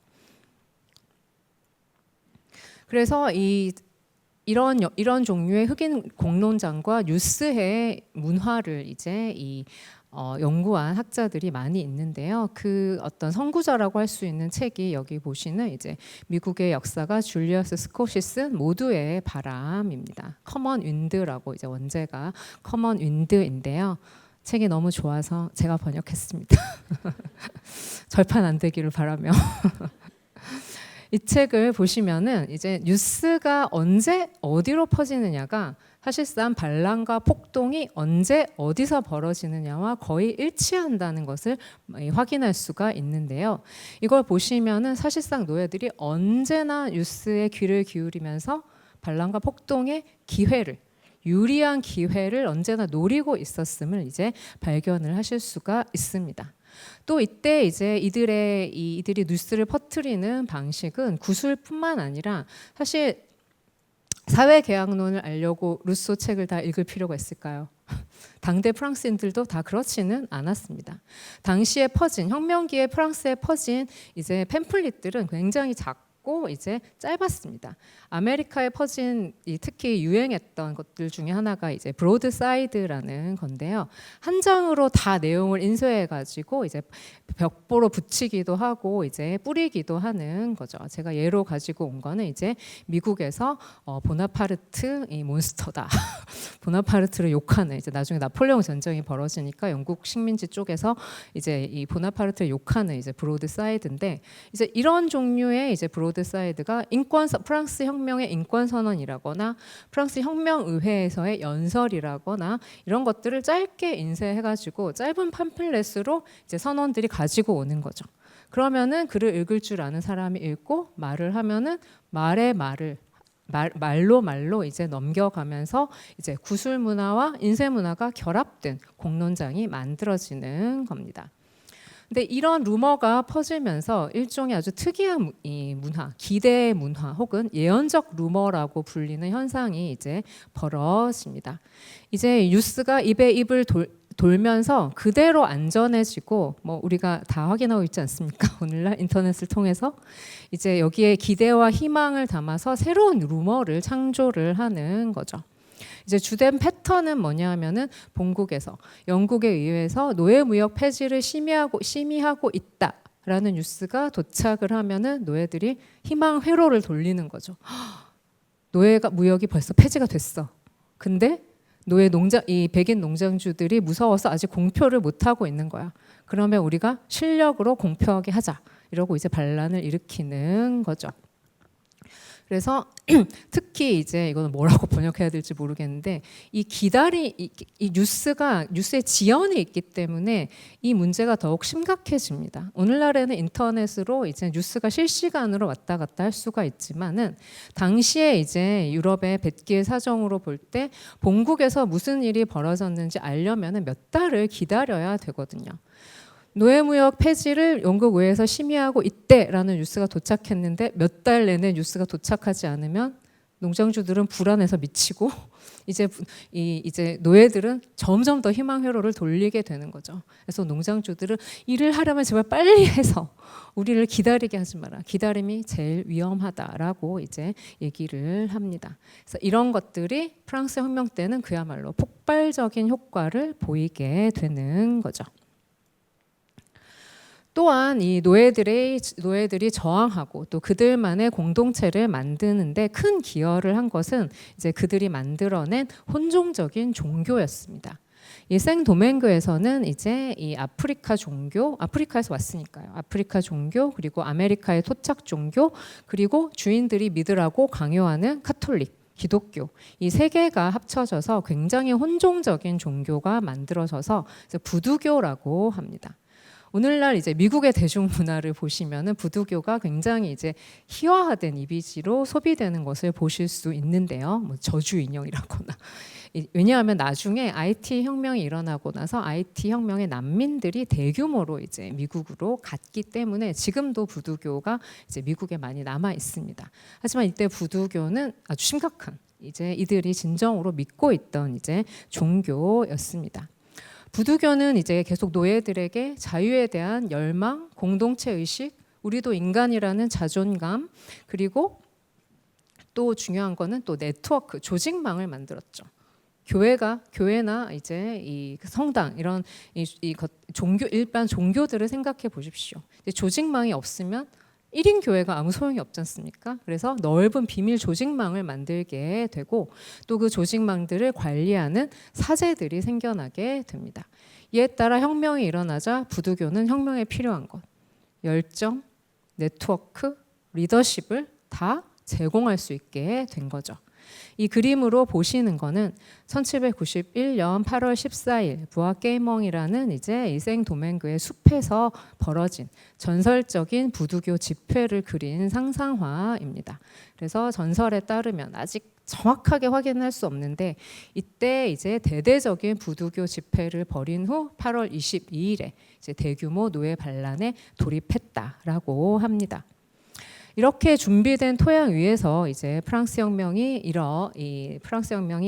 그래서 이런 종류의 흑인 공론장과 뉴스의 문화를 이제 연구한 학자들이 많이 있는데요. 그 어떤 선구자라고 할 수 있는 책이 여기 보시는 이제 미국의 역사가 줄리어스 스콧이 쓴 모두의 바람입니다. 커먼 윈드라고 이제 원제가 커먼 윈드인데요. 책이 너무 좋아서 제가 번역했습니다. 절판 안 되기를 바라며. 이 책을 보시면은 이제 뉴스가 언제 어디로 퍼지느냐가 사실상 반란과 폭동이 언제 어디서 벌어지느냐와 거의 일치한다는 것을 확인할 수가 있는데요. 이걸 보시면은 사실상 노예들이 언제나 뉴스에 귀를 기울이면서 반란과 폭동의 기회를, 유리한 기회를 언제나 노리고 있었음을 이제 발견을 하실 수가 있습니다. 또 이때 이제 이들이 뉴스를 퍼뜨리는 방식은 구술뿐만 아니라 사실 사회계약론을 알려고 루소 책을 다 읽을 필요가 있을까요? 당대 프랑스인들도 다 그렇지는 않았습니다. 당시에 혁명기에 프랑스에 퍼진 이제 팸플릿들은 굉장히 작고 이제 짧았습니다. 아메리카에 퍼진 특히 유행했던 것들 중에 하나가 이제 브로드사이드라는 건데요. 한 장으로 다 내용을 인쇄해 가지고 이제 벽보로 붙이기도 하고 이제 뿌리기도 하는 거죠. 제가 예로 가지고 온 거는 이제 미국에서 보나파르트 이 몬스터다. 보나파르트를 욕하는, 이제 나중에 나폴레옹 전쟁이 벌어지니까 영국 식민지 쪽에서 이제 이 보나파르트를 욕하는 이제 브로드사이드인데, 이제 이런 종류의 이제 브로드사이드가 프랑스 혁명의 인권 선언이라거나 프랑스 혁명의회에서의 연설이라거나 이런 것들을 짧게 인쇄해가지고 짧은 팜플렛으로 이제 선원들이 가지고 오는 거죠. 그러면은 글을 읽을 줄 아는 사람이 읽고 말을 하면은 말로 이제 넘겨가면서 이제 구술 문화와 인쇄 문화가 결합된 공론장이 만들어지는 겁니다. 근데 이런 루머가 퍼지면서 일종의 아주 특이한 이 문화, 기대 문화 혹은 예언적 루머라고 불리는 현상이 이제 벌어집니다. 이제 뉴스가 입에 입을 돌면서 그대로 안전해지고 뭐 우리가 다 확인하고 있지 않습니까? 오늘날 인터넷을 통해서 이제 여기에 기대와 희망을 담아서 새로운 루머를 창조를 하는 거죠. 이제 주된 패턴은 뭐냐 하면은 본국에서 영국에 의해서 노예무역 폐지를 심의하고 있다라는 뉴스가 도착을 하면은 노예들이 희망 회로를 돌리는 거죠. 노예가 무역이 벌써 폐지가 됐어. 근데 이 백인 농장주들이 무서워서 아직 공표를 못 하고 있는 거야. 그러면 우리가 실력으로 공표하게 하자. 이러고 이제 반란을 일으키는 거죠. 그래서 특히 이제 이거는 뭐라고 번역해야 될지 모르겠는데 이 뉴스의 지연이 있기 때문에 이 문제가 더욱 심각해집니다. 오늘날에는 인터넷으로 이제 뉴스가 실시간으로 왔다 갔다 할 수가 있지만은 당시에 이제 유럽의 백기의 사정으로 볼 때 본국에서 무슨 일이 벌어졌는지 알려면은 몇 달을 기다려야 되거든요. 노예무역 폐지를 영국 의회에서 심의하고 있대라는 뉴스가 도착했는데 몇 달 내내 뉴스가 도착하지 않으면 농장주들은 불안해서 미치고 이제 노예들은 점점 더 희망 회로를 돌리게 되는 거죠. 그래서 농장주들은 일을 하려면 제발 빨리 해서 우리를 기다리게 하지 마라. 기다림이 제일 위험하다라고 이제 얘기를 합니다. 그래서 이런 것들이 프랑스 혁명 때는 그야말로 폭발적인 효과를 보이게 되는 거죠. 또한 이 노예들이 저항하고 또 그들만의 공동체를 만드는데 큰 기여를 한 것은 이제 그들이 만들어낸 혼종적인 종교였습니다. 이 생도맹그에서는 이제 이 아프리카에서 왔으니까요. 아프리카 종교 그리고 아메리카의 토착 종교 그리고 주인들이 믿으라고 강요하는 카톨릭. 기독교 이 세 개가 합쳐져서 굉장히 혼종적인 종교가 만들어져서 부두교라고 합니다. 오늘날 이제 미국의 대중문화를 보시면은 부두교가 굉장히 이제 희화화된 이미지로 소비되는 것을 보실 수 있는데요. 뭐 저주 인형이라거나. 왜냐하면 나중에 IT 혁명이 일어나고 나서 IT 혁명의 난민들이 대규모로 이제 미국으로 갔기 때문에 지금도 부두교가 이제 미국에 많이 남아 있습니다. 하지만 이때 부두교는 아주 심각한 이제 이들이 진정으로 믿고 있던 이제 종교였습니다. 부두교는 이제 계속 노예들에게 자유에 대한 열망, 공동체 의식, 우리도 인간이라는 자존감, 그리고 또 중요한 거는 또 네트워크, 조직망을 만들었죠. 교회나 이제 이 성당 이런 일반 종교들을 생각해 보십시오. 조직망이 없으면 1인 교회가 아무 소용이 없지 않습니까? 그래서 넓은 비밀 조직망을 만들게 되고 또 그 조직망들을 관리하는 사제들이 생겨나게 됩니다. 이에 따라 혁명이 일어나자 부두교는 혁명에 필요한 것, 열정, 네트워크, 리더십을 다 제공할 수 있게 된 거죠. 이 그림으로 보시는 거는 1791년 8월 14일 부하게이멍이라는 이제 생도맹그의 숲에서 벌어진 전설적인 부두교 집회를 그린 상상화입니다. 그래서 전설에 따르면 아직 정확하게 확인할 수 없는데 이때 이제 대대적인 부두교 집회를 벌인 후 8월 22일에 이제 대규모 노예 반란에 돌입했다라고 합니다. 이렇게 준비된 토양 위에서 이제 프랑스 혁명이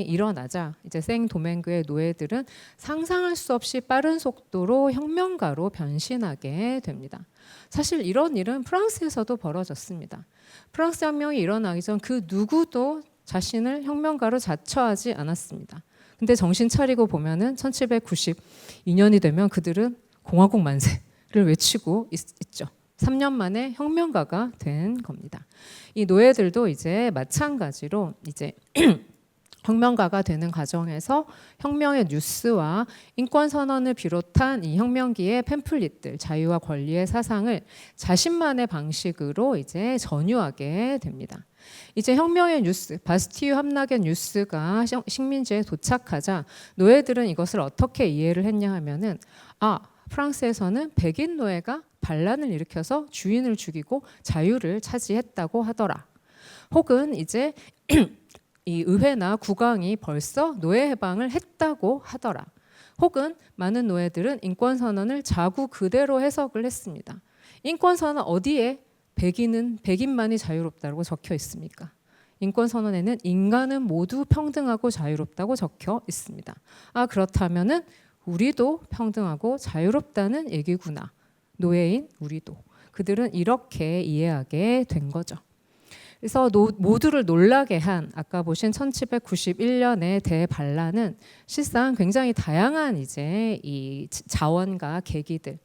일어나자 이제 생도맹그의 노예들은 상상할 수 없이 빠른 속도로 혁명가로 변신하게 됩니다. 사실 이런 일은 프랑스에서도 벌어졌습니다. 프랑스 혁명이 일어나기 전 그 누구도 자신을 혁명가로 자처하지 않았습니다. 근데 정신 차리고 보면은 1792년이 되면 그들은 공화국 만세를 외치고 있죠. 3년 만에 혁명가가 된 겁니다. 이 노예들도 이제 마찬가지로 이제 혁명가가 되는 과정에서 혁명의 뉴스와 인권 선언을 비롯한 이 혁명기의 팸플릿들, 자유와 권리의 사상을 자신만의 방식으로 이제 전유하게 됩니다. 이제 혁명의 뉴스, 바스티유 함락의 뉴스가 식민지에 도착하자 노예들은 이것을 어떻게 이해를 했냐 하면은 프랑스에서는 백인 노예가 반란을 일으켜서 주인을 죽이고 자유를 차지했다고 하더라. 혹은 이제 이 의회나 국왕이 벌써 노예 해방을 했다고 하더라. 혹은 많은 노예들은 인권선언을 자구 그대로 해석을 했습니다. 인권선언 어디에 백인만이 자유롭다고 적혀 있습니까? 인권선언에는 인간은 모두 평등하고 자유롭다고 적혀 있습니다. 아, 그렇다면은 우리도 평등하고 자유롭다는 얘기구나. 노예인 우리도. 그들은 이렇게 이해하게 된 거죠. 그래서 모두를 놀라게 한 아까 보신 1791년의 대반란은 실상 굉장히 다양한 이제 이 자원과 계기들,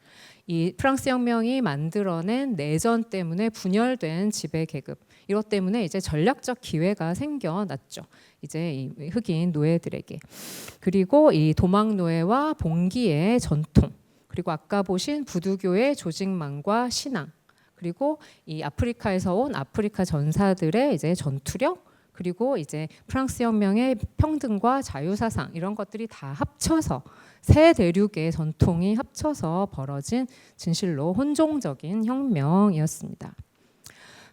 이 프랑스 혁명이 만들어낸 내전 때문에 분열된 지배 계급, 이것 때문에 이제 전략적 기회가 생겨났죠. 이제 이 흑인 노예들에게. 그리고 이 도망 노예와 봉기의 전통, 그리고 아까 보신 부두교의 조직망과 신앙, 그리고 이 아프리카에서 온 아프리카 전사들의 이제 전투력, 그리고 이제 프랑스 혁명의 평등과 자유 사상, 이런 것들이 다 합쳐서 세 대륙의 전통이 합쳐서 벌어진 진실로 혼종적인 혁명이었습니다.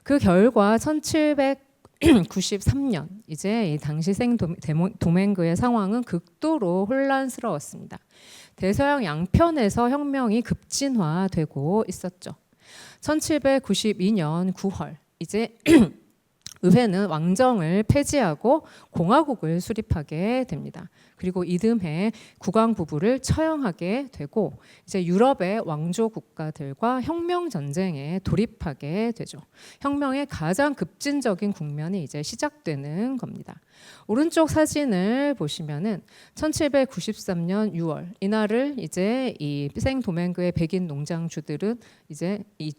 그 결과 1793년 이제 이 당시 생도맹그의 상황은 극도로 혼란스러웠습니다. 대서양 양편에서 혁명이 급진화되고 있었죠. 1792년 9월 이제 의회는 왕정을 폐지하고 공화국을 수립하게 됩니다. 그리고 이듬해 국왕 부부를 처형하게 되고 이제 유럽의 왕조 국가들과 혁명 전쟁에 돌입하게 되죠. 혁명의 가장 급진적인 국면이 이제 시작되는 겁니다. 오른쪽 사진을 보시면은 1793년 6월 이날을 이제 이 생도맹그의 백인 농장주들은 이제 이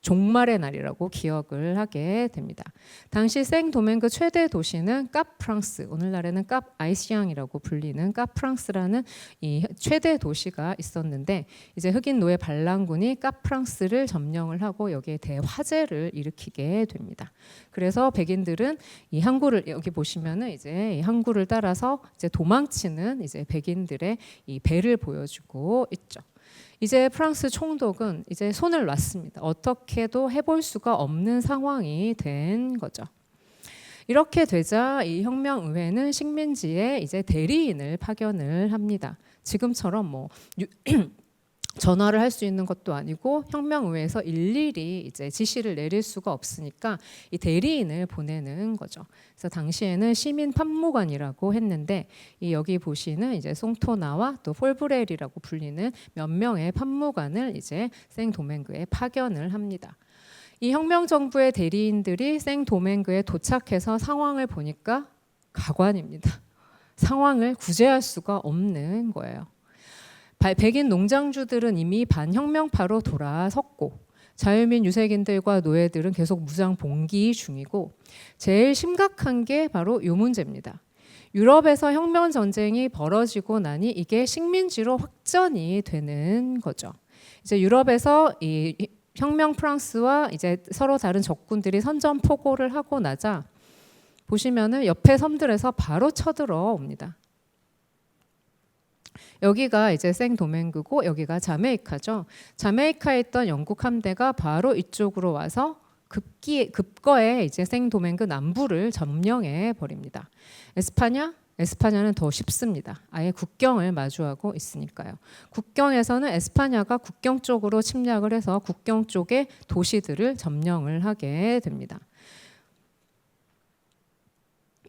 종말의 날이라고 기억을 하게 됩니다. 당시 생도맹그 최대 도시는 카프랑스, 오늘날에는 카아이시앙이라고 불리는 카프랑스라는 이 최대 도시가 있었는데 이제 흑인 노예 반란군이 카프랑스를 점령을 하고 여기에 대화재를 일으키게 됩니다. 그래서 백인들은 이 항구를 여기 보시면은 이제 이 항구를 따라서 이제 도망치는 이제 백인들의 이 배를 보여주고 있죠. 이제 프랑스 총독은 이제 손을 놨습니다. 어떻게도 해볼 수가 없는 상황이 된 거죠. 이렇게 되자 이 혁명의회는 식민지에 이제 대리인을 파견을 합니다. 지금처럼 뭐 전화를 할 수 있는 것도 아니고 혁명의회에서 일일이 이제 지시를 내릴 수가 없으니까 이 대리인을 보내는 거죠. 그래서 당시에는 시민 판무관이라고 했는데 이 여기 보시는 이제 송토나와 또 폴브렐이라고 불리는 몇 명의 판무관을 이제 생도맹그에 파견을 합니다. 이 혁명 정부의 대리인들이 생도맹그에 도착해서 상황을 보니까 가관입니다. 상황을 구제할 수가 없는 거예요. 백인 농장주들은 이미 반혁명파로 돌아섰고 자유민 유색인들과 노예들은 계속 무장 봉기 중이고 제일 심각한 게 바로 이 문제입니다. 유럽에서 혁명 전쟁이 벌어지고 나니 이게 식민지로 확전이 되는 거죠. 이제 유럽에서 이 혁명 프랑스와 이제 서로 다른 적군들이 선전포고를 하고 나자 보시면은 옆에 섬들에서 바로 쳐들어옵니다. 여기가 이제 생도맹그고 여기가 자메이카죠. 자메이카에 있던 영국 함대가 바로 이쪽으로 와서 급거에 이제 생도맹그 남부를 점령해 버립니다. 에스파냐는 더 쉽습니다. 아예 국경을 마주하고 있으니까요. 국경에서는 에스파냐가 국경 쪽으로 침략을 해서 국경 쪽의 도시들을 점령을 하게 됩니다.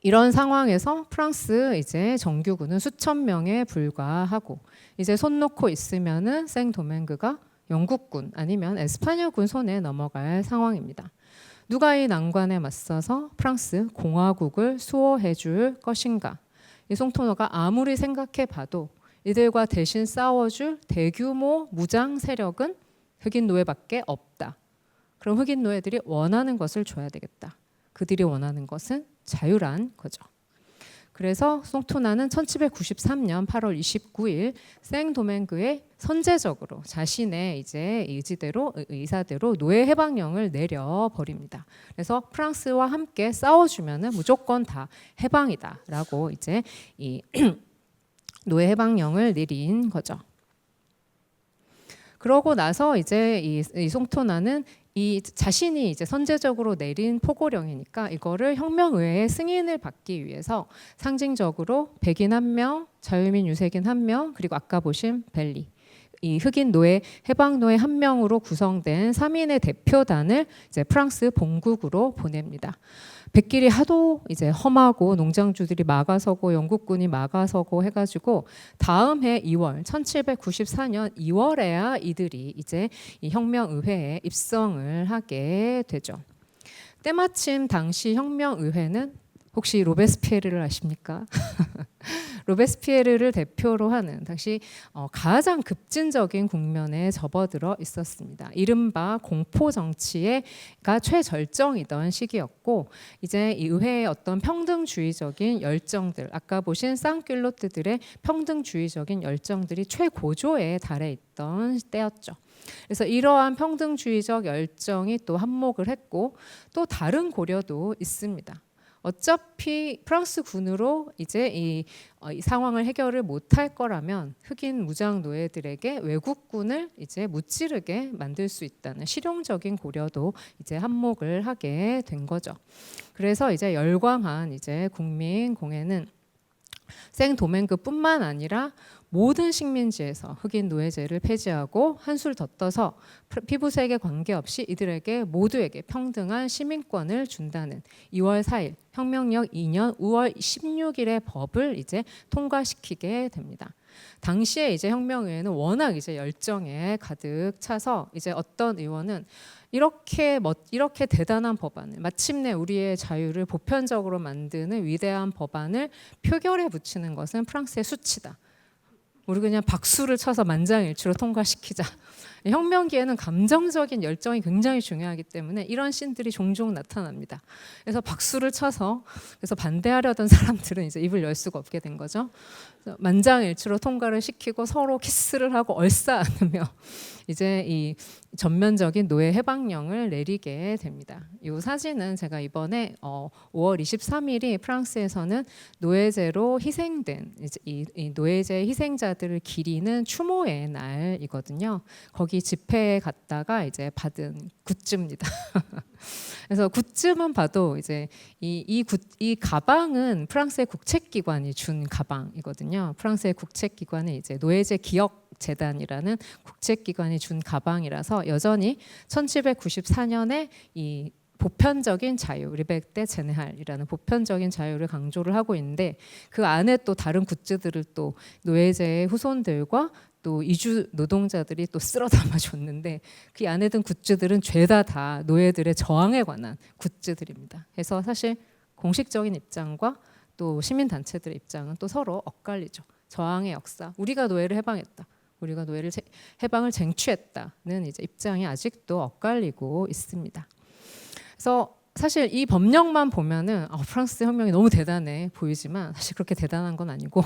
이런 상황에서 프랑스 이제 정규군은 수천 명에 불과하고 이제 손 놓고 있으면은 생도맹그가 영국군 아니면 에스파냐군 손에 넘어갈 상황입니다. 누가 이 난관에 맞서서 프랑스 공화국을 수호해 줄 것인가? 이 송토노가 아무리 생각해 봐도 이들과 대신 싸워줄 대규모 무장 세력은 흑인 노예밖에 없다. 그럼 흑인 노예들이 원하는 것을 줘야 되겠다. 그들이 원하는 것은 자유란 거죠. 그래서 송토나는 1793년 8월 29일 생도맹그에 선제적으로 자신의 이제 의사대로 노예 해방령을 내려 버립니다. 그래서 프랑스와 함께 싸워주면은 무조건 다 해방이다라고 이제 이 노예 해방령을 내린 거죠. 그러고 나서 이제 이 송토나는 이 자신이 이제 선제적으로 내린 포고령이니까 이거를 혁명의회의 승인을 받기 위해서 상징적으로 백인 1명, 자유민 유색인 1명, 그리고 아까 보신 벨리 이 흑인 노예 해방 노예 1명으로 구성된 3인의 대표단을 이제 프랑스 본국으로 보냅니다. 백길이 하도 이제 험하고 농장주들이 막아서고 영국군이 막아서고 해가지고 다음 해 2월 1794년 2월에야 이들이 이제 이 혁명의회에 입성을 하게 되죠. 때마침 당시 혁명의회는 혹시 로베스피에르를 아십니까? 로베스피에르를 대표로 하는 당시 가장 급진적인 국면에 접어들어 있었습니다. 이른바 공포 정치가 최절정이던 시기였고 이제 이 의회의 어떤 평등주의적인 열정들 아까 보신 쌍귤로트들의 평등주의적인 열정들이 최고조에 달해 있던 때였죠. 그래서 이러한 평등주의적 열정이 또 한몫을 했고 또 다른 고려도 있습니다. 어차피 프랑스 군으로 이제 이 상황을 해결을 못할 거라면 흑인 무장 노예들에게 외국군을 이제 무찌르게 만들 수 있다는 실용적인 고려도 이제 한몫을 하게 된 거죠. 그래서 이제 열광한 이제 국민 공회는 생도맹그뿐만 아니라 모든 식민지에서 흑인 노예제를 폐지하고 한술 더 떠서 피부색에 관계없이 이들에게 모두에게 평등한 시민권을 준다는 2월 4일 혁명력 2년 5월 16일의 법을 이제 통과시키게 됩니다. 당시에 이제 혁명의회는 워낙 이제 열정에 가득 차서 이제 어떤 의원은 이렇게 대단한 법안을 마침내 우리의 자유를 보편적으로 만드는 위대한 법안을 표결에 붙이는 것은 프랑스의 수치다. 우리 그냥 박수를 쳐서 만장일치로 통과시키자. 혁명기에는 감정적인 열정이 굉장히 중요하기 때문에 이런 씬들이 종종 나타납니다. 그래서 박수를 쳐서 그래서 반대하려던 사람들은 이제 입을 열 수가 없게 된 거죠. 만장일치로 통과를 시키고 서로 키스를 하고 얼싸안으며 이제 이 전면적인 노예 해방령을 내리게 됩니다. 이 사진은 제가 이번에 5월 23일이 프랑스에서는 노예제로 희생된 이 노예제 희생자들을 기리는 추모의 날이거든요. 거기 집회에 갔다가 이제 받은 굿즈입니다. 그래서 굿즈만 봐도 이제 이 가방은 프랑스의 국책기관이 준 가방이거든요. 프랑스의 국책기관은 이제 노예제 기억 재단이라는 국책기관이 준 가방이라서 여전히 1794년에 이 보편적인 자유, 리베르테 제네랄이라는 보편적인 자유를 강조를 하고 있는데 그 안에 또 다른 굿즈들을 또 노예제의 후손들과 또 이주 노동자들이 또 쓸어 담아줬는데 그 안에 든 굿즈들은 죄다 다 노예들의 저항에 관한 굿즈들입니다. 그래서 사실 공식적인 입장과 또 시민단체들의 입장은 또 서로 엇갈리죠. 저항의 역사, 우리가 노예를 해방했다. 우리가 노예를 해방을 쟁취했다는 이제 입장이 아직도 엇갈리고 있습니다. 그래서 사실 이 법령만 보면은 프랑스 혁명이 너무 대단해 보이지만 사실 그렇게 대단한 건 아니고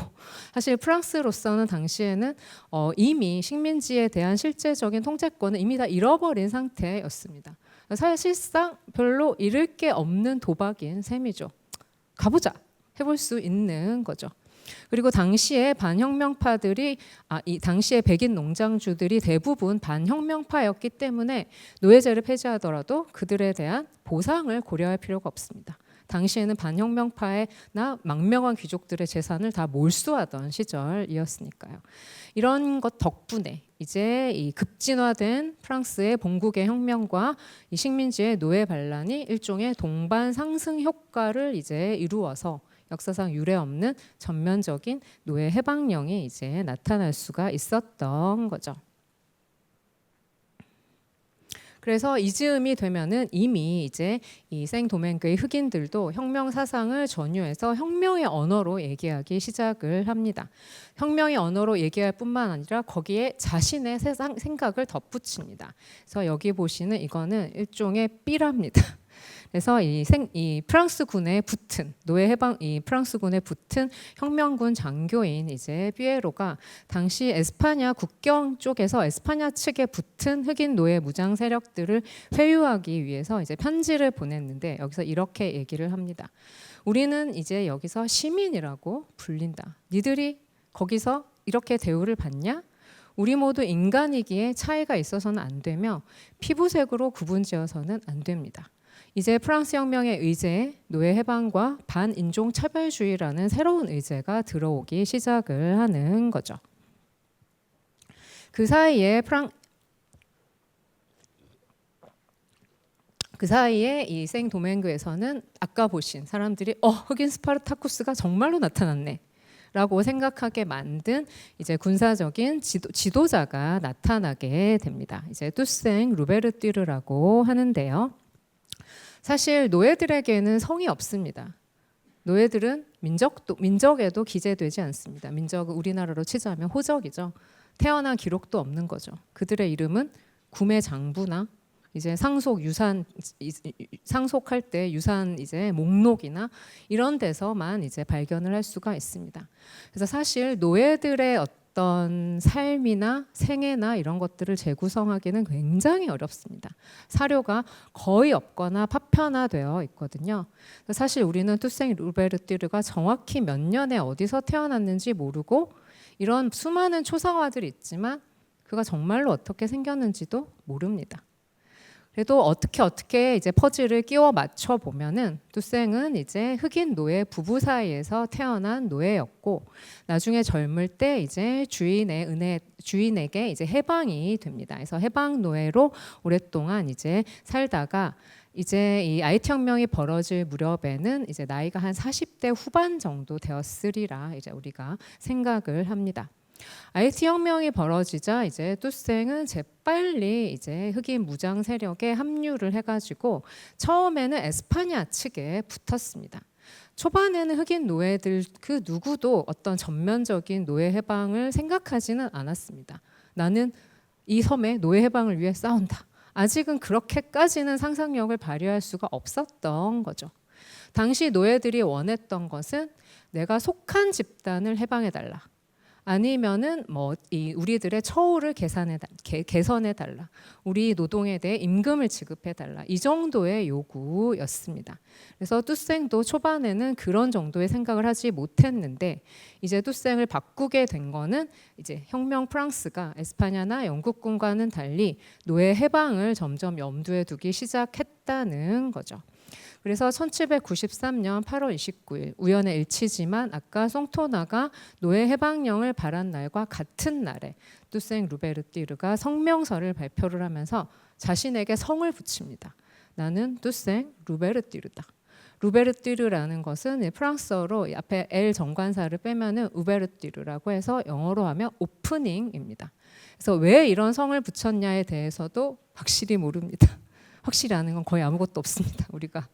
사실 프랑스로서는 당시에는 이미 식민지에 대한 실제적인 통제권을 이미 다 잃어버린 상태였습니다. 사실상 별로 잃을 게 없는 도박인 셈이죠. 가보자 해볼 수 있는 거죠. 그리고 당시에 반혁명파들이 이 당시에 백인 농장주들이 대부분 반혁명파였기 때문에 노예제를 폐지하더라도 그들에 대한 보상을 고려할 필요가 없습니다. 당시에는 반혁명파나 망명한 귀족들의 재산을 다 몰수하던 시절이었으니까요. 이런 것 덕분에 이제 이 급진화된 프랑스의 본국의 혁명과 이 식민지의 노예 반란이 일종의 동반 상승 효과를 이제 이루어서 역사상 유례 없는 전면적인 노예 해방령이 이제 나타날 수가 있었던 거죠. 그래서 이 즈음이 되면은 이미 이제 이 생도맹그의 흑인들도 혁명 사상을 전유해서 혁명의 언어로 얘기하기 시작을 합니다. 혁명의 언어로 얘기할 뿐만 아니라 거기에 자신의 생각을 덧붙입니다. 그래서 여기 보시는 이거는 일종의 삐랍니다. 그래서 이 프랑스군에 붙은 노예 해방 이 프랑스군에 붙은 혁명군 장교인 이제 삐에로가 당시 에스파냐 국경 쪽에서 에스파냐 측에 붙은 흑인 노예 무장 세력들을 회유하기 위해서 이제 편지를 보냈는데 여기서 이렇게 얘기를 합니다. 우리는 이제 여기서 시민이라고 불린다. 니들이 거기서 이렇게 대우를 받냐? 우리 모두 인간이기에 차이가 있어서는 안 되며 피부색으로 구분지어서는 안 됩니다. 이제 프랑스 혁명의 의제에 노예 해방과 반인종 차별주의라는 새로운 의제가 들어오기 시작을 하는 거죠. 그 사이에 이 생도맹그에서는 아까 보신 사람들이 흑인 스파르타쿠스가 정말로 나타났네 라고 생각하게 만든 이제 군사적인 지도자가 나타나게 됩니다. 이제 투생 루베르띠르라고 하는데요. 사실 노예들에게는 성이 없습니다. 노예들은 민족에도 기재되지 않습니다. 민족은 우리나라로 치자면 호적이죠. 태어난 기록도 없는 거죠. 그들의 이름은 구매 장부나 이제 상속할 때 유산 이제 목록이나 이런 데서만 이제 발견을 할 수가 있습니다. 그래서 사실 노예들의 어떤 삶이나 생애나 이런 것들을 재구성하기는 굉장히 어렵습니다. 사료가 거의 없거나 파편화되어 있거든요. 사실 우리는 투생 루베르띠르가 정확히 몇 년에 어디서 태어났는지 모르고 이런 수많은 초상화들이 있지만 그가 정말로 어떻게 생겼는지도 모릅니다. 그래도 어떻게 이제 퍼즐을 끼워 맞춰 보면은 투생은 이제 흑인 노예 부부 사이에서 태어난 노예였고 나중에 젊을 때 이제 주인에게 이제 해방이 됩니다. 그래서 해방 노예로 오랫동안 이제 살다가 이제 이 IT 혁명이 벌어질 무렵에는 이제 나이가 한 40대 후반 정도 되었으리라 이제 우리가 생각을 합니다. IT 혁명이 벌어지자 이제 투생은 재빨리 이제 흑인 무장 세력에 합류를 해가지고 처음에는 에스파냐 측에 붙었습니다. 초반에는 흑인 노예들 그 누구도 어떤 전면적인 노예 해방을 생각하지는 않았습니다. 나는 이 섬의 노예 해방을 위해 싸운다. 아직은 그렇게까지는 상상력을 발휘할 수가 없었던 거죠. 당시 노예들이 원했던 것은 내가 속한 집단을 해방해달라. 아니면은 우리들의 처우를 개선해달라. 우리 노동에 대해 임금을 지급해달라. 이 정도의 요구였습니다. 그래서 투생도 초반에는 그런 정도의 생각을 하지 못했는데 이제 투생을 바꾸게 된 거는 이제 혁명 프랑스가 에스파냐나 영국군과는 달리 노예 해방을 점점 염두에 두기 시작했다는 거죠. 그래서 1793년 8월 29일 우연의 일치지만 아까 송토나가 노예 해방령을 발한 날과 같은 날에 투생 루베르띠르가 성명서를 발표를 하면서 자신에게 성을 붙입니다. 나는 투생 루베르띠르다. 루베르띠르라는 것은 프랑스어로 앞에 엘 정관사를 빼면은 우베르띠르라고 해서 영어로 하면 오프닝입니다. 그래서 왜 이런 성을 붙였냐에 대해서도 확실히 모릅니다. 확실히 아는 건 거의 아무것도 없습니다. 우리가.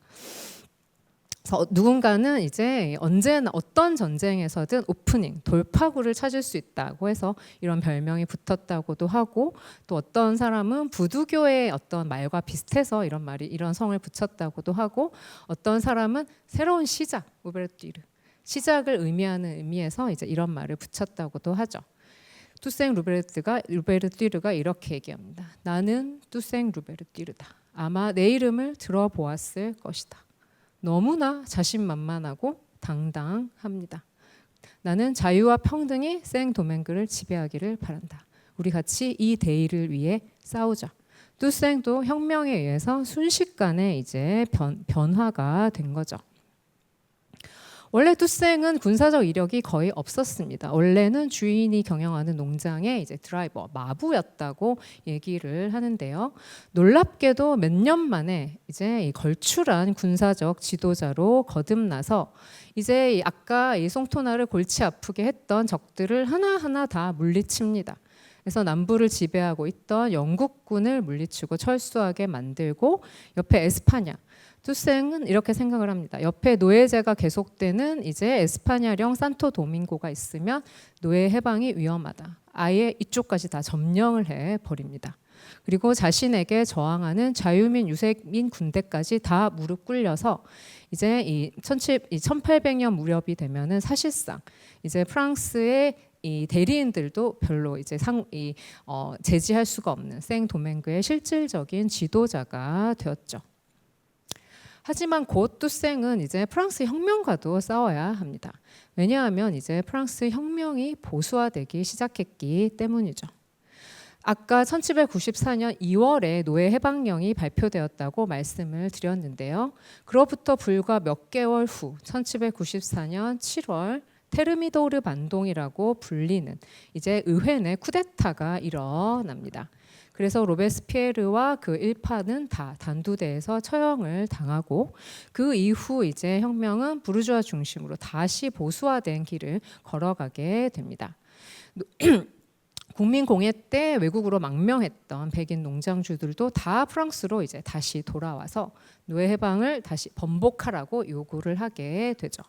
그래서 누군가는 이제 언제나 어떤 전쟁에서든 오프닝, 돌파구를 찾을 수 있다고 해서 이런 별명이 붙었다고도 하고 또 어떤 사람은 부두교의 어떤 말과 비슷해서 이런 성을 붙였다고도 하고 어떤 사람은 새로운 시작, 우베르띠르, 시작을 의미하는 의미에서 이제 이런 말을 붙였다고도 하죠. 투생 루베르띠르가 이렇게 얘기합니다. 나는 투생 루베르띠르다. 아마 내 이름을 들어보았을 것이다. 너무나 자신만만하고 당당합니다. 나는 자유와 평등이 생도맹그를 지배하기를 바란다. 우리 같이 이 대의를 위해 싸우자. 투생도 혁명에 의해서 순식간에 이제 변화가 된 거죠. 원래 투생은 군사적 이력이 거의 없었습니다. 원래는 주인이 경영하는 농장의 이제 드라이버, 마부였다고 얘기를 하는데요. 놀랍게도 몇 년 만에 이제 걸출한 군사적 지도자로 거듭나서 이제 아까 이 송토나를 골치 아프게 했던 적들을 하나하나 다 물리칩니다. 그래서 남부를 지배하고 있던 영국군을 물리치고 철수하게 만들고 옆에 에스파냐, 투생은 이렇게 생각을 합니다. 옆에 노예제가 계속되는 이제 에스파냐령 산토 도밍고가 있으면 노예 해방이 위험하다. 아예 이쪽까지 다 점령을 해 버립니다. 그리고 자신에게 저항하는 자유민 유색민 군대까지 다 무릎 꿇려서 이제 이 1800년 무렵이 되면은 사실상 이제 프랑스의 이 대리인들도 별로 이제 제지할 수가 없는 생도맹그의 실질적인 지도자가 되었죠. 하지만 곧 투생은 이제 프랑스 혁명과도 싸워야 합니다. 왜냐하면 이제 프랑스 혁명이 보수화되기 시작했기 때문이죠. 아까 1794년 2월에 노예 해방령이 발표되었다고 말씀을 드렸는데요. 그로부터 불과 몇 개월 후 1794년 7월 테르미도르 반동이라고 불리는 이제 의회 내 쿠데타가 일어납니다. 그래서 로베스피에르와 그 일파는 다 단두대에서 처형을 당하고 그 이후 이제 혁명은 부르주아 중심으로 다시 보수화된 길을 걸어가게 됩니다. 국민공회 때 외국으로 망명했던 백인 농장주들도 다 프랑스로 이제 다시 돌아와서 노예 해방을 다시 번복하라고 요구를 하게 되죠.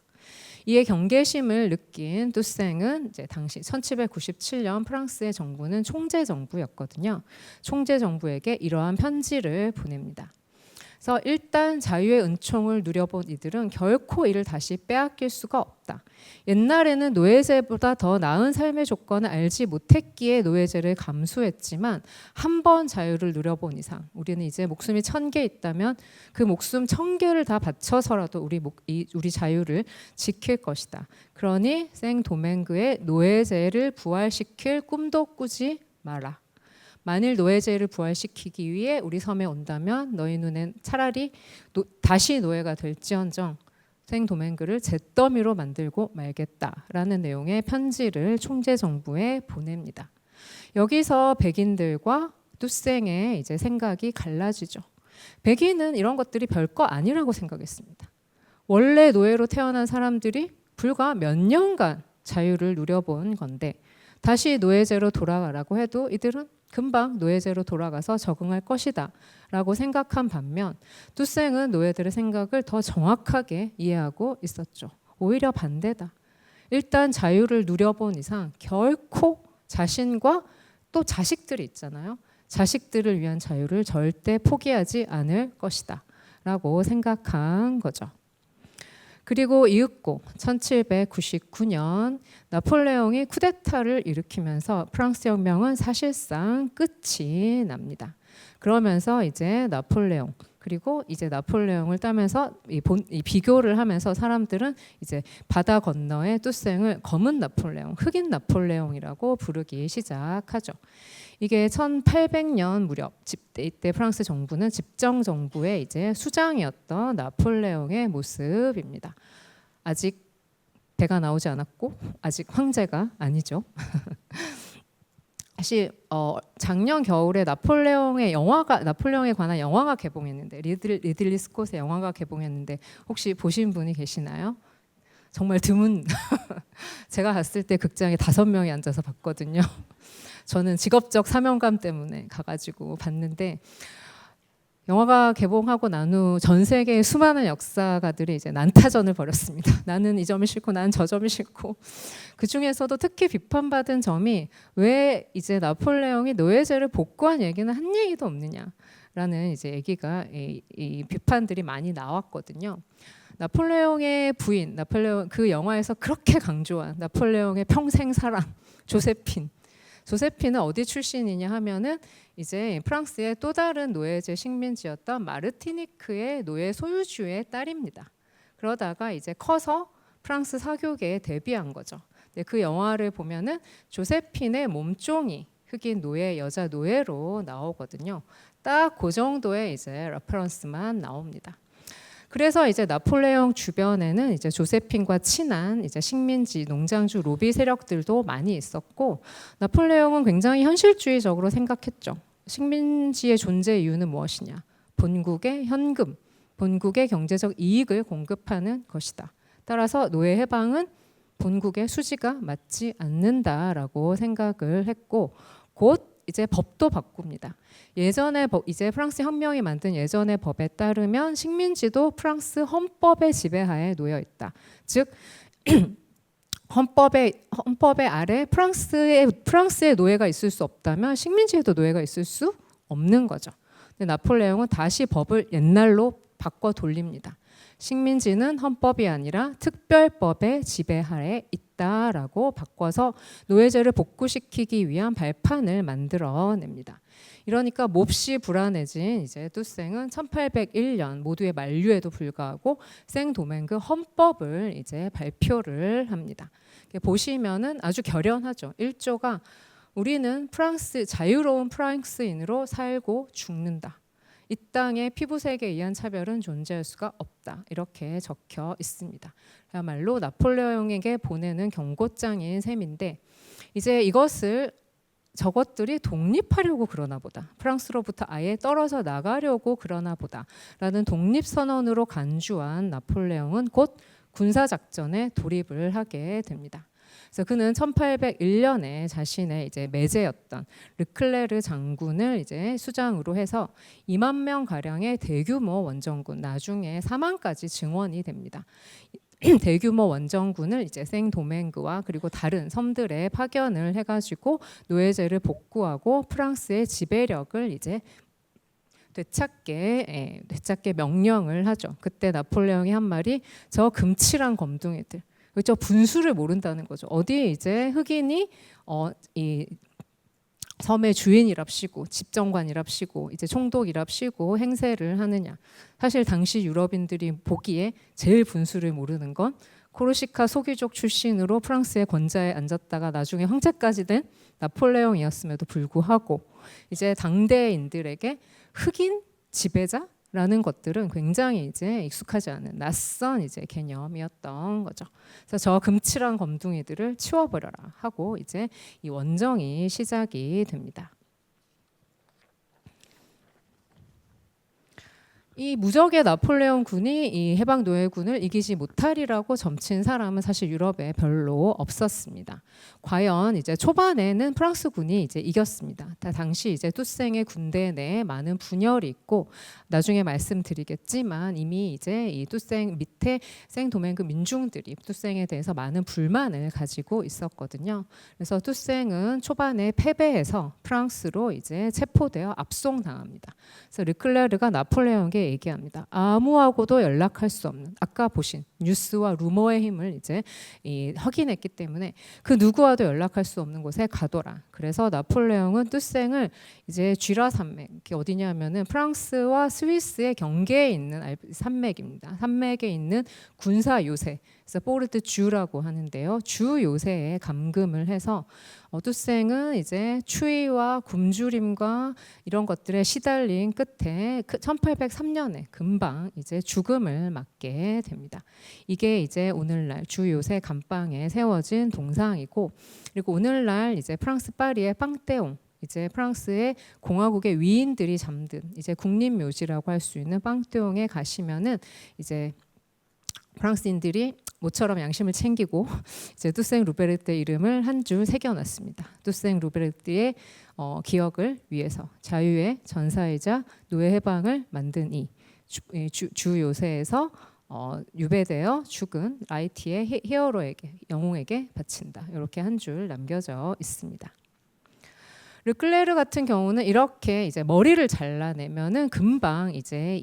이에 경계심을 느낀 투생은 이제 당시 1797년 프랑스의 정부는 총재 정부였거든요. 총재 정부에게 이러한 편지를 보냅니다. 그래서 일단 자유의 은총을 누려본 이들은 결코 이를 다시 빼앗길 수가 없다. 옛날에는 노예제보다 더 나은 삶의 조건을 알지 못했기에 노예제를 감수했지만 한 번 자유를 누려본 이상 우리는 이제 목숨이 1000개 있다면 그 목숨 1000개를 다 바쳐서라도 우리 자유를 지킬 것이다. 그러니 생도맹그의 노예제를 부활시킬 꿈도 꾸지 마라. 만일 노예제를 부활시키기 위해 우리 섬에 온다면 너희 눈엔 차라리 다시 노예가 될지언정 생도맹그를 잿더미로 만들고 말겠다라는 내용의 편지를 총재 정부에 보냅니다. 여기서 백인들과 투생의 이제 생각이 갈라지죠. 백인은 이런 것들이 별거 아니라고 생각했습니다. 원래 노예로 태어난 사람들이 불과 몇 년간 자유를 누려본 건데 다시 노예제로 돌아가라고 해도 이들은 금방 노예제로 돌아가서 적응할 것이다 라고 생각한 반면 투생은 노예들의 생각을 더 정확하게 이해하고 있었죠. 오히려 반대다. 일단 자유를 누려본 이상 결코 자신과 또 자식들이 있잖아요. 자식들을 위한 자유를 절대 포기하지 않을 것이다 라고 생각한 거죠. 그리고 이윽고 1799년 나폴레옹이 쿠데타를 일으키면서 프랑스 혁명은 사실상 끝이 납니다. 그러면서 이제 나폴레옹 그리고 이제 나폴레옹을 따면서 이 비교를 하면서 사람들은 이제 바다 건너의 투생을 검은 나폴레옹, 흑인 나폴레옹이라고 부르기 시작하죠. 이게 1800년 무렵 이때 프랑스 정부는 집정 정부의 이제 수장이었던 나폴레옹의 모습입니다. 아직 배가 나오지 않았고 아직 황제가 아니죠. 사실 작년 겨울에 나폴레옹에 관한 영화가 개봉했는데 리들리 스콧의 영화가 개봉했는데 혹시 보신 분이 계시나요? 정말 드문. 제가 갔을 때 극장에 5명이 앉아서 봤거든요. 저는 직업적 사명감 때문에 가가지고 봤는데 영화가 개봉하고 난 후 전 세계의 수많은 역사가들이 이제 난타전을 벌였습니다. 나는 이 점이 싫고 나는 저 점이 싫고 그 중에서도 특히 비판받은 점이 왜 이제 나폴레옹이 노예제를 복구한 얘기는 한 얘기도 없느냐라는 이제 얘기가 이 비판들이 많이 나왔거든요. 나폴레옹의 부인, 나폴레옹 그 영화에서 그렇게 강조한 나폴레옹의 평생 사랑 조세핀은 어디 출신이냐 하면은 이제 프랑스의 또 다른 노예제 식민지였던 마르티니크의 노예 소유주의 딸입니다. 그러다가 이제 커서 프랑스 사교계에 데뷔한 거죠. 그 영화를 보면은 조세핀의 몸종이 흑인 노예, 여자 노예로 나오거든요. 딱 그 정도의 이제 레퍼런스만 나옵니다. 그래서 이제 나폴레옹 주변에는 이제 조세핀과 친한 이제 식민지 농장주 로비 세력들도 많이 있었고 나폴레옹은 굉장히 현실주의적으로 생각했죠. 식민지의 존재 이유는 무엇이냐? 본국의 현금, 본국의 경제적 이익을 공급하는 것이다. 따라서 노예 해방은 본국의 수지가 맞지 않는다라고 생각을 했고 곧 이제 법도 바꿉니다. 예전에 이제 프랑스 혁명이 만든 예전의 법에 따르면 식민지도 프랑스 헌법의 지배하에 놓여 있다. 즉 헌법의 아래 프랑스의 노예가 있을 수 없다면 식민지에도 노예가 있을 수 없는 거죠. 근데 나폴레옹은 다시 법을 옛날로 바꿔 돌립니다. 식민지는 헌법이 아니라 특별법의 지배하에 있다라고 바꿔서 노예제를 복구시키기 위한 발판을 만들어냅니다. 이러니까 몹시 불안해진 이제 투생은 1801년 모두의 만류에도 불구하고 생도맹그 헌법을 이제 발표를 합니다. 보시면은 아주 결연하죠. 1조가 우리는 자유로운 프랑스인으로 살고 죽는다. 이 땅에 피부색에 의한 차별은 존재할 수가 없다. 이렇게 적혀 있습니다. 그야말로 나폴레옹에게 보내는 경고장인 셈인데 이제 저것들이 독립하려고 그러나 보다. 프랑스로부터 아예 떨어져 나가려고 그러나 보다. 라는 독립선언으로 간주한 나폴레옹은 곧 군사작전에 돌입을 하게 됩니다. 그래서 그는 1801년에 자신의 이제 매제였던 르클레르 장군을 이제 수장으로 해서 2만 명 가량의 대규모 원정군, 나중에 4만까지 증원이 됩니다. 대규모 원정군을 이제 생도맹그와 그리고 다른 섬들에 파견을 해가지고 노예제를 복구하고 프랑스의 지배력을 이제 되찾게 명령을 하죠. 그때 나폴레옹이 한 말이 저 금칠한 검둥이들. 저 분수를 모른다는 거죠. 어디에 이제 흑인이 이 섬의 주인이랍시고 집정관이랍시고 이제 총독이랍시고 행세를 하느냐. 사실 당시 유럽인들이 보기에 제일 분수를 모르는 건 코르시카 소귀족 출신으로 프랑스의 권좌에 앉았다가 나중에 황제까지 된 나폴레옹이었음에도 불구하고 이제 당대인들에게 흑인 지배자 라는 것들은 굉장히 이제 익숙하지 않은 낯선 이제 개념이었던 거죠. 그래서 저 금칠한 검둥이들을 치워버려라 하고 이제 이 원정이 시작이 됩니다. 이 무적의 나폴레옹 군이 이 해방 노예군을 이기지 못하리라고 점친 사람은 사실 유럽에 별로 없었습니다. 과연 이제 초반에는 프랑스군이 이제 이겼습니다. 당시 이제 투생의 군대 내에 많은 분열이 있고 나중에 말씀드리겠지만 이미 이제 이 투생 밑에 생도맹그 민중들이 투생에 대해서 많은 불만을 가지고 있었거든요. 그래서 투생은 초반에 패배해서 프랑스로 이제 체포되어 압송당합니다. 그래서 르클레르가 나폴레옹에게 얘기합니다. 아무하고도 연락할 수 없는 아까 보신 뉴스와 루머의 힘을 이제 확인했기 때문에 그 누구와도 연락할 수 없는 곳에 가둬라. 그래서 나폴레옹은 투생을 이제 쥐라 산맥, 이게 어디냐면은 프랑스와 스위스의 경계에 있는 산맥입니다. 산맥에 있는 군사 요새, 그래서 포르트 주라고 하는데요. 주 요새에 감금을 해서 투생은 이제 추위와 굶주림과 이런 것들에 시달린 끝에 1803년에 금방 이제 죽음을 맞게 됩니다. 이게 이제 오늘날 주 요새 감방에 세워진 동상이고, 그리고 오늘날 이제 프랑스 파리의 빵테옹, 이제 프랑스의 공화국의 위인들이 잠든 이제 국립묘지라고 할 수 있는 빵테옹에 가시면은 이제 프랑스인들이 모처럼 양심을 챙기고 이제 투생 루베르트 이름을 한 줄 새겨놨습니다. 투생 루베르트의 기억을 위해서 자유의 전사이자 노예 해방을 만든 이 주 요새에서 유배되어 죽은 라이티의 히어로에게, 영웅에게 바친다. 이렇게 한 줄 남겨져 있습니다. 르클레르 같은 경우는 이렇게 이제 머리를 잘라내면은 금방 이제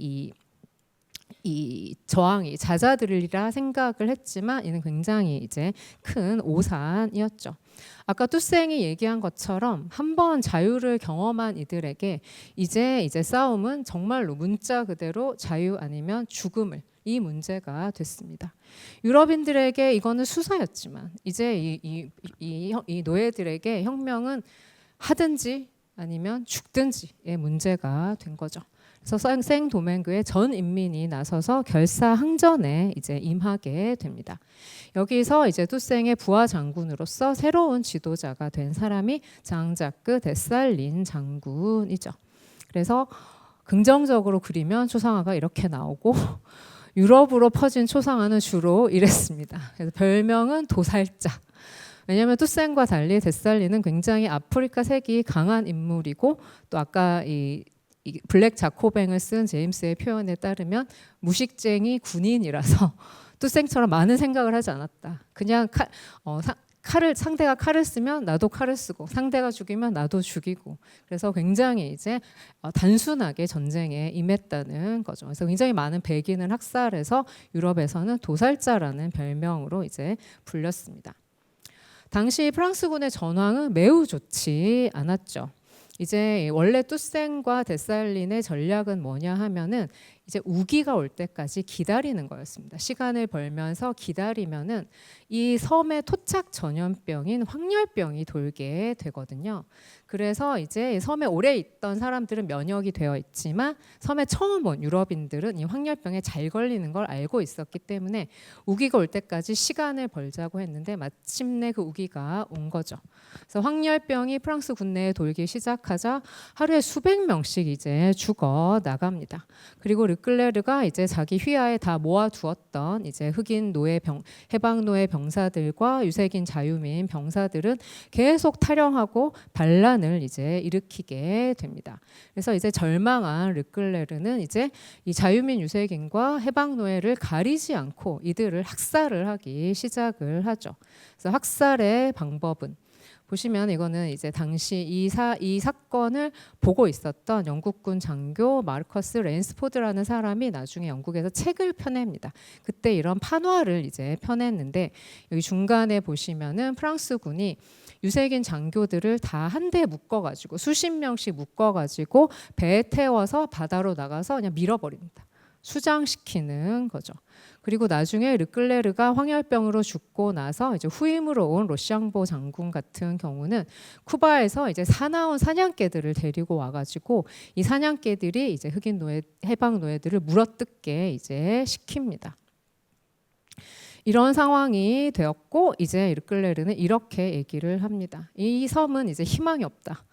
이 저항이 잦아들리라 생각을 했지만 이는 굉장히 이제 큰 오산이었죠. 아까 투생이 얘기한 것처럼 한번 자유를 경험한 이들에게 이제 싸움은 정말로 문자 그대로 자유 아니면 죽음을, 이 문제가 됐습니다. 유럽인들에게 이거는 수사였지만 이제 이 노예들에게 혁명은 하든지 아니면 죽든지의 문제가 된 거죠. 그래서 생도맹그의 전 인민이 나서서 결사항전에 이제 임하게 됩니다. 여기서 이제 투생의 부하 장군으로서 새로운 지도자가 된 사람이 장자크 데살린 장군이죠. 그래서 긍정적으로 그리면 초상화가 이렇게 나오고 유럽으로 퍼진 초상화는 주로 이랬습니다. 그래서 별명은 도살자. 왜냐하면 투생과 달리 데살린은 굉장히 아프리카 색이 강한 인물이고, 또 아까 이 블랙 자코뱅을 쓴 제임스의 표현에 따르면 무식쟁이 군인이라서 투생처럼 많은 생각을 하지 않았다. 그냥 상대가 칼을 쓰면 나도 칼을 쓰고, 상대가 죽이면 나도 죽이고, 그래서 굉장히 이제 단순하게 전쟁에 임했다는 거죠. 그래서 굉장히 많은 백인을 학살해서 유럽에서는 도살자라는 별명으로 이제 불렸습니다. 당시 프랑스군의 전황은 매우 좋지 않았죠. 이제 원래 투생과 데살린의 전략은 뭐냐 하면은 이제 우기가 올 때까지 기다리는 거였습니다. 시간을 벌면서 기다리면은 이 섬에 토착 전염병인 황열병이 돌게 되거든요. 그래서 이제 섬에 오래 있던 사람들은 면역이 되어 있지만 섬에 처음 온 유럽인들은 이 황열병에 잘 걸리는 걸 알고 있었기 때문에 우기가 올 때까지 시간을 벌자고 했는데 마침내 그 우기가 온 거죠. 그래서 황열병이 프랑스 국내에 돌기 시작하자 하루에 수백 명씩 이제 죽어 나갑니다. 그리고 르클레르가 이제 자기 휘하에 다 모아두었던 이제 흑인 노예 해방 노예 병사들과 유색인 자유민 병사들은 계속 탈영하고 반란을 이제 일으키게 됩니다. 그래서 이제 절망한 르클레르는 이제 이 자유민 유색인과 해방 노예를 가리지 않고 이들을 학살을 하기 시작을 하죠. 그래서 학살의 방법은 보시면 이거는 이제 당시 이 사건을 보고 있었던 영국군 장교 마르커스 랜스포드라는 사람이 나중에 영국에서 책을 펴냅니다. 그때 이런 판화를 이제 펴냈는데 여기 중간에 보시면은 프랑스군이 유색인 장교들을 다 한 대에 묶어가지고 수십 명씩 묶어가지고 배에 태워서 바다로 나가서 그냥 밀어버립니다. 수장시키는 거죠. 그리고 나중에 르클레르가 황열병으로 죽고 나서 이제 후임으로 온 로샹보 장군 같은 경우는 쿠바에서 이제 사나운 사냥개들을 데리고 와가지고 이 사냥개들이 이제 흑인 노예 해방 노예들을 물어뜯게 이제 시킵니다. 이런 상황이 되었고 이제 르클레르는 이렇게 얘기를 합니다. 이 섬은 이제 희망이 없다.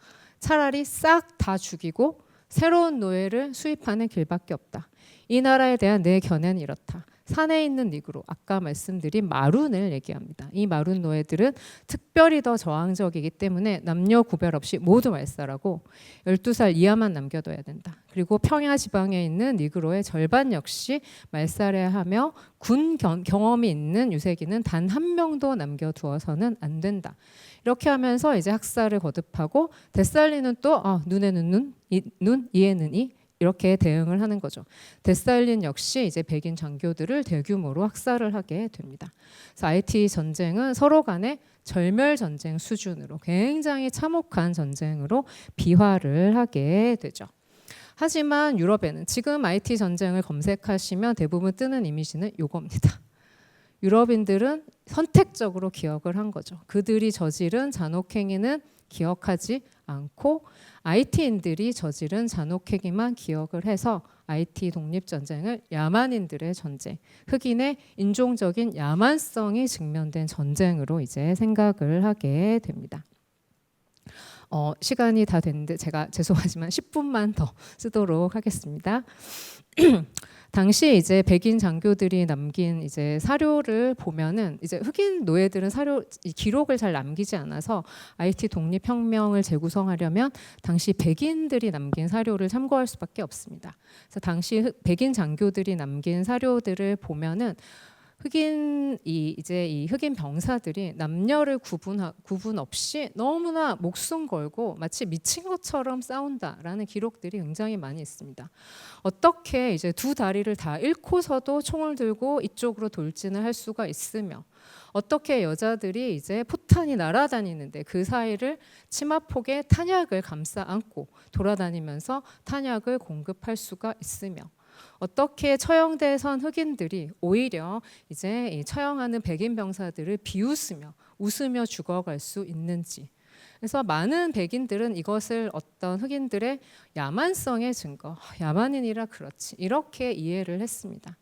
차라리 싹 다 죽이고 새로운 노예를 수입하는 길밖에 없다. 이 나라에 대한 내 견해는 이렇다. 산에 있는 니그로, 아까 말씀드린 마룬을 얘기합니다. 이 마룬 노예들은 특별히 더 저항적이기 때문에 남녀 구별 없이 모두 말살하고 12살 이하만 남겨둬야 된다. 그리고 평야 지방에 있는 니그로의 절반 역시 말살해야 하며 군 경험이 있는 유색인은 단 한 명도 남겨두어서는 안 된다. 이렇게 하면서 이제 학살을 거듭하고 데살리는 또 눈에는 눈, 이에는 이 이렇게 대응을 하는 거죠. 데살린 역시 이제 백인 장교들을 대규모로 학살을 하게 됩니다. 그래서 IT 전쟁은 서로 간의 절멸 전쟁 수준으로 굉장히 참혹한 전쟁으로 비화를 하게 되죠. 하지만 유럽에는 지금 IT 전쟁을 검색하시면 대부분 뜨는 이미지는 이겁니다. 유럽인들은 선택적으로 기억을 한 거죠. 그들이 저지른 잔혹행위는 기억하지 않고 IT인들이 저지른 잔혹행위만 기억을 해서 IT 독립전쟁을 야만인들의 전쟁, 흑인의 인종적인 야만성이 직면된 전쟁으로 이제 생각을 하게 됩니다. 시간이 다 됐는데 제가 죄송하지만 10분만 더 쓰도록 하겠습니다. 당시 이제 백인 장교들이 남긴 이제 사료를 보면은 이제 흑인 노예들은 기록을 잘 남기지 않아서 IT 독립혁명을 재구성하려면 당시 백인들이 남긴 사료를 참고할 수밖에 없습니다. 그래서 당시 백인 장교들이 남긴 사료들을 보면은 이 흑인 병사들이 남녀를 구분 없이 너무나 목숨 걸고 마치 미친 것처럼 싸운다라는 기록들이 굉장히 많이 있습니다. 어떻게 이제 두 다리를 다 잃고서도 총을 들고 이쪽으로 돌진을 할 수가 있으며 어떻게 여자들이 이제 포탄이 날아다니는데 그 사이를 치마폭에 탄약을 감싸 안고 돌아다니면서 탄약을 공급할 수가 있으며 어떻게 처형돼선 흑인들이 오히려 이제 이 처형하는 백인 병사들을 비웃으며 웃으며 죽어갈 수 있는지. 그래서 많은 백인들은 이것을 어떤 흑인들의 야만성의 증거, 야만인이라 그렇지 이렇게 이해를 했습니다.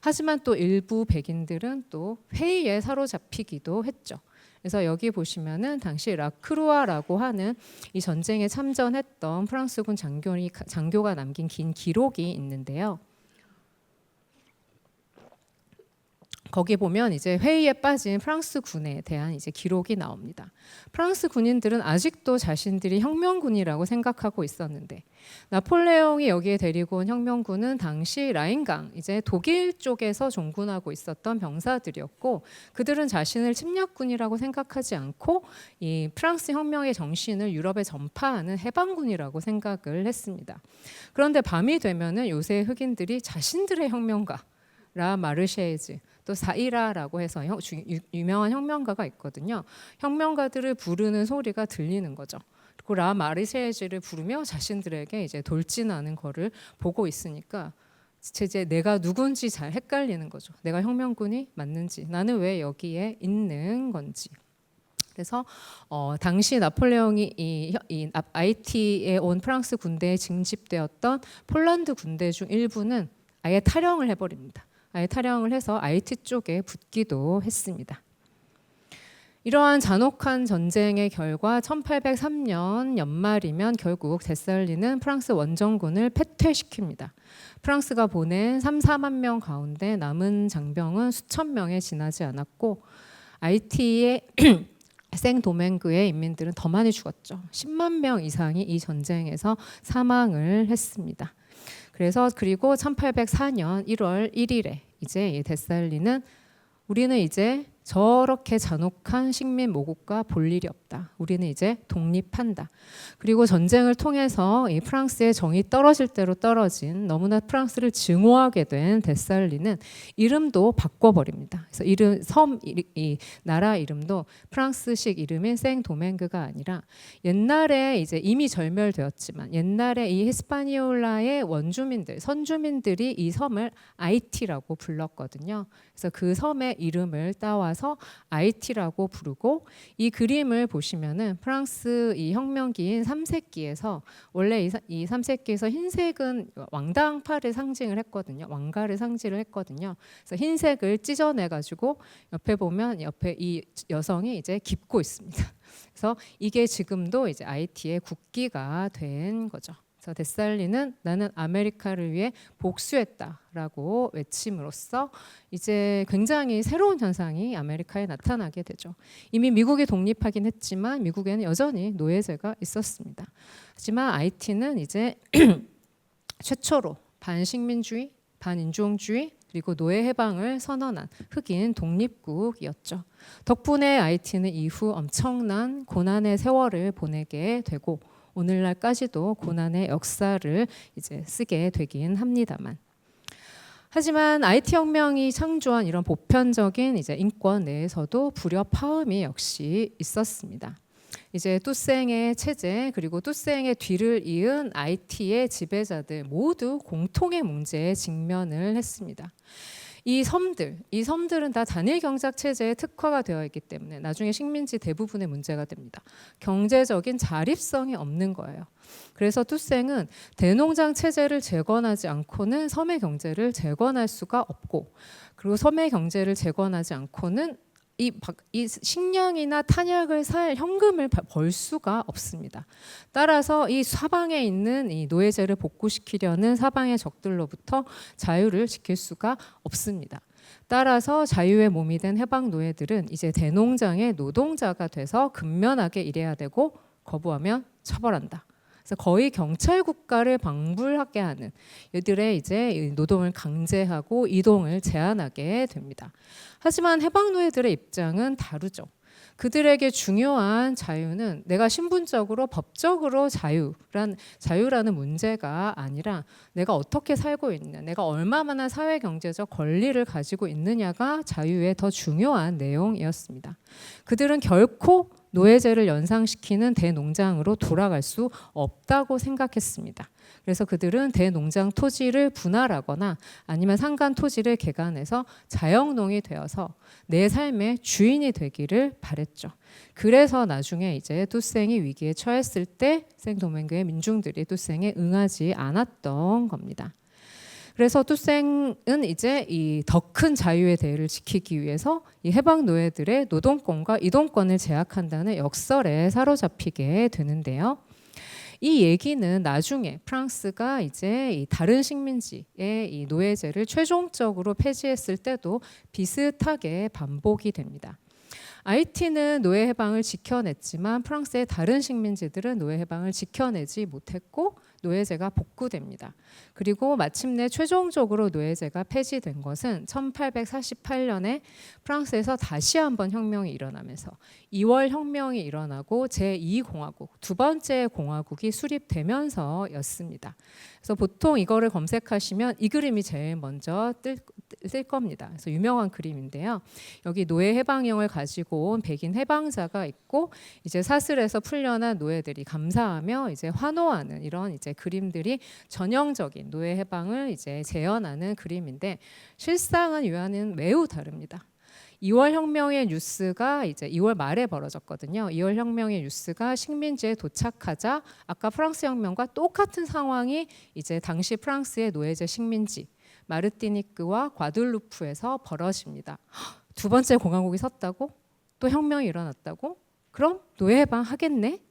하지만 또 일부 백인들은 또 회의에 사로잡히기도 했죠. 그래서 여기 보시면은 당시 라크루아라고 하는 이 전쟁에 참전했던 프랑스군 장교가 남긴 긴 기록이 있는데요. 거기 보면 이제 회의에 빠진 프랑스 군에 대한 이제 기록이 나옵니다. 프랑스 군인들은 아직도 자신들이 혁명군이라고 생각하고 있었는데 나폴레옹이 여기에 데리고 온 혁명군은 당시 라인강 이제 독일 쪽에서 종군하고 있었던 병사들이었고 그들은 자신을 침략군이라고 생각하지 않고 이 프랑스 혁명의 정신을 유럽에 전파하는 해방군이라고 생각을 했습니다. 그런데 밤이 되면은 요새 흑인들이 자신들의 혁명가 라 마르쉐이즈 또 사이라라고 해서 유명한 혁명가가 있거든요. 혁명가들을 부르는 소리가 들리는 거죠. 그리고 라 마르쉐이즈를 부르며 자신들에게 이제 돌진하는 거를 보고 있으니까 이제 내가 누군지 잘 헷갈리는 거죠. 내가 혁명군이 맞는지, 나는 왜 여기에 있는 건지. 그래서 당시 나폴레옹이 이 아이티에 온 프랑스 군대에 징집되었던 폴란드 군대 중 일부는 아예 탈영을 해버립니다. 아예 탈영을 해서 아이티 쪽에 붙기도 했습니다. 이러한 잔혹한 전쟁의 결과 1803년 연말이면 결국 데살리는 프랑스 원정군을 패퇴시킵니다. 프랑스가 보낸 3, 4만 명 가운데 남은 장병은 수천 명에 지나지 않았고 아이티의 생도맹그의 인민들은 더 많이 죽었죠. 10만 명 이상이 이 전쟁에서 사망을 했습니다. 그리고 1804년 1월 1일에 이제 이 데살리는 우리는 이제 저렇게 잔혹한 식민 모국과 볼 일이 없다. 우리는 이제 독립한다. 그리고 전쟁을 통해서 이 프랑스의 정이 떨어질 대로 떨어진 너무나 프랑스를 증오하게 된 데살리는 이름도 바꿔버립니다. 그래서 이 나라 이름도 프랑스식 이름인 생도맹그가 아니라 옛날에 이제 이미 절멸되었지만 옛날에 이 히스파니올라의 원주민들, 선주민들이 이 섬을 아이티라고 불렀거든요. 그래서 그 섬의 이름을 따와서 아이티라고 부르고 이 그림을 보시면은 프랑스 이 혁명기인 삼세기에서 원래 이 삼세기에서 흰색은 왕당파를 상징을 했거든요. 왕가를 상징을 했거든요. 그래서 흰색을 찢어내 가지고 옆에 보면 옆에 이 여성이 이제 깁고 있습니다. 그래서 이게 지금도 이제 아이티의 국기가 된 거죠. 그래서 데살리는 나는 아메리카를 위해 복수했다라고 외침으로써 이제 굉장히 새로운 현상이 아메리카에 나타나게 되죠. 이미 미국이 독립하긴 했지만 미국에는 여전히 노예제가 있었습니다. 하지만 아이티는 이제 최초로 반식민주의, 반인종주의 그리고 노예 해방을 선언한 흑인 독립국이었죠. 덕분에 아이티는 이후 엄청난 고난의 세월을 보내게 되고 오늘날까지도 고난의 역사를 이제 쓰게 되긴 합니다만, 하지만 IT 혁명이 창조한 이런 보편적인 이제 인권 내에서도 불협화음이 역시 있었습니다. 이제 뚜생의 체제 그리고 뚜생의 뒤를 이은 IT의 지배자들 모두 공통의 문제에 직면을 했습니다. 이 섬들은 다 단일 경작 체제에 특화가 되어 있기 때문에 나중에 식민지 대부분의 문제가 됩니다. 경제적인 자립성이 없는 거예요. 그래서 뚜생은 대농장 체제를 재건하지 않고는 섬의 경제를 재건할 수가 없고, 그리고 섬의 경제를 재건하지 않고는 이 식량이나 탄약을 살 현금을 벌 수가 없습니다. 따라서 이 사방에 있는 이 노예제를 복구시키려는 사방의 적들로부터 자유를 지킬 수가 없습니다. 따라서 자유의 몸이 된 해방 노예들은 이제 대농장의 노동자가 돼서 근면하게 일해야 되고 거부하면 처벌한다. 그래서 거의 경찰 국가를 방불하게 하는 이들의 이제 노동을 강제하고 이동을 제한하게 됩니다. 하지만 해방 노예들의 입장은 다르죠. 그들에게 중요한 자유는 내가 신분적으로 법적으로 자유라는 문제가 아니라 내가 어떻게 살고 있느냐, 내가 얼마나 사회 경제적 권리를 가지고 있느냐가 자유의 더 중요한 내용이었습니다. 그들은 결코 노예제를 연상시키는 대농장으로 돌아갈 수 없다고 생각했습니다. 그래서 그들은 대농장 토지를 분할하거나 아니면 상간 토지를 개간해서 자영농이 되어서 내 삶의 주인이 되기를 바랬죠. 그래서 나중에 이제 뚜생이 위기에 처했을 때 생도맹그의 민중들이 뚜생에 응하지 않았던 겁니다. 그래서 뚜생은 이제 이 더 큰 자유의 대의를 지키기 위해서 이 해방 노예들의 노동권과 이동권을 제약한다는 역설에 사로잡히게 되는데요. 이 얘기는 나중에 프랑스가 이제 이 다른 식민지의 이 노예제를 최종적으로 폐지했을 때도 비슷하게 반복이 됩니다. 아이티는 노예 해방을 지켜냈지만 프랑스의 다른 식민지들은 노예 해방을 지켜내지 못했고 노예제가 복구됩니다. 그리고 마침내 최종적으로 노예제가 폐지된 것은 1848년에 프랑스에서 다시 한번 혁명이 일어나면서 2월 혁명이 일어나고 제2공화국, 두 번째 공화국이 수립되면서였습니다. 그래서 보통 이거를 검색하시면 이 그림이 제일 먼저 뜰 겁니다. 그래서 유명한 그림인데요. 여기 노예 해방령을 가지고 온 백인 해방자가 있고 이제 사슬에서 풀려난 노예들이 감사하며 이제 환호하는 이런 이제 이제 그림들이 전형적인 노예 해방을 이제 재현하는 그림인데 실상은 이와는 매우 다릅니다. 2월 혁명의 뉴스가 이제 2월 말에 벌어졌거든요. 2월 혁명의 뉴스가 식민지에 도착하자 아까 프랑스 혁명과 똑같은 상황이 이제 당시 프랑스의 노예제 식민지 마르티니크와 과들루프에서 벌어집니다. 두 번째 공화국이 섰다고? 또 혁명이 일어났다고? 그럼 노예 해방하겠네?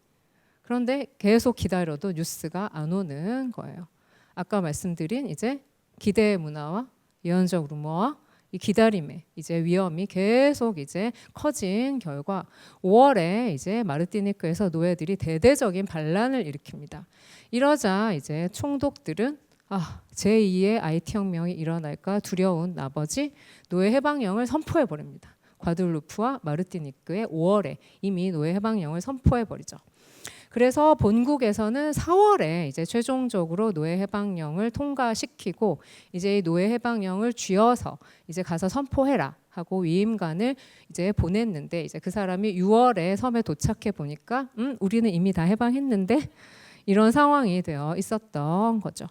그런데 계속 기다려도 뉴스가 안 오는 거예요. 아까 말씀드린 이제 기대의 문화와 예언적 루머와 이 기다림의 이제 위험이 계속 이제 커진 결과 5월에 이제 마르티니크에서 노예들이 대대적인 반란을 일으킵니다. 이러자 이제 총독들은 제2의 IT 혁명이 일어날까 두려운 나머지 노예 해방령을 선포해 버립니다. 과들루프와 마르티니크의 5월에 이미 노예 해방령을 선포해 버리죠. 그래서 본국에서는 4월에 이제 최종적으로 노예 해방령을 통과시키고 이제 이 노예 해방령을 쥐어서 이제 가서 선포해라 하고 위임관을 이제 보냈는데 이제 그 사람이 6월에 섬에 도착해 보니까 우리는 이미 다 해방했는데 이런 상황이 되어 있었던 거죠.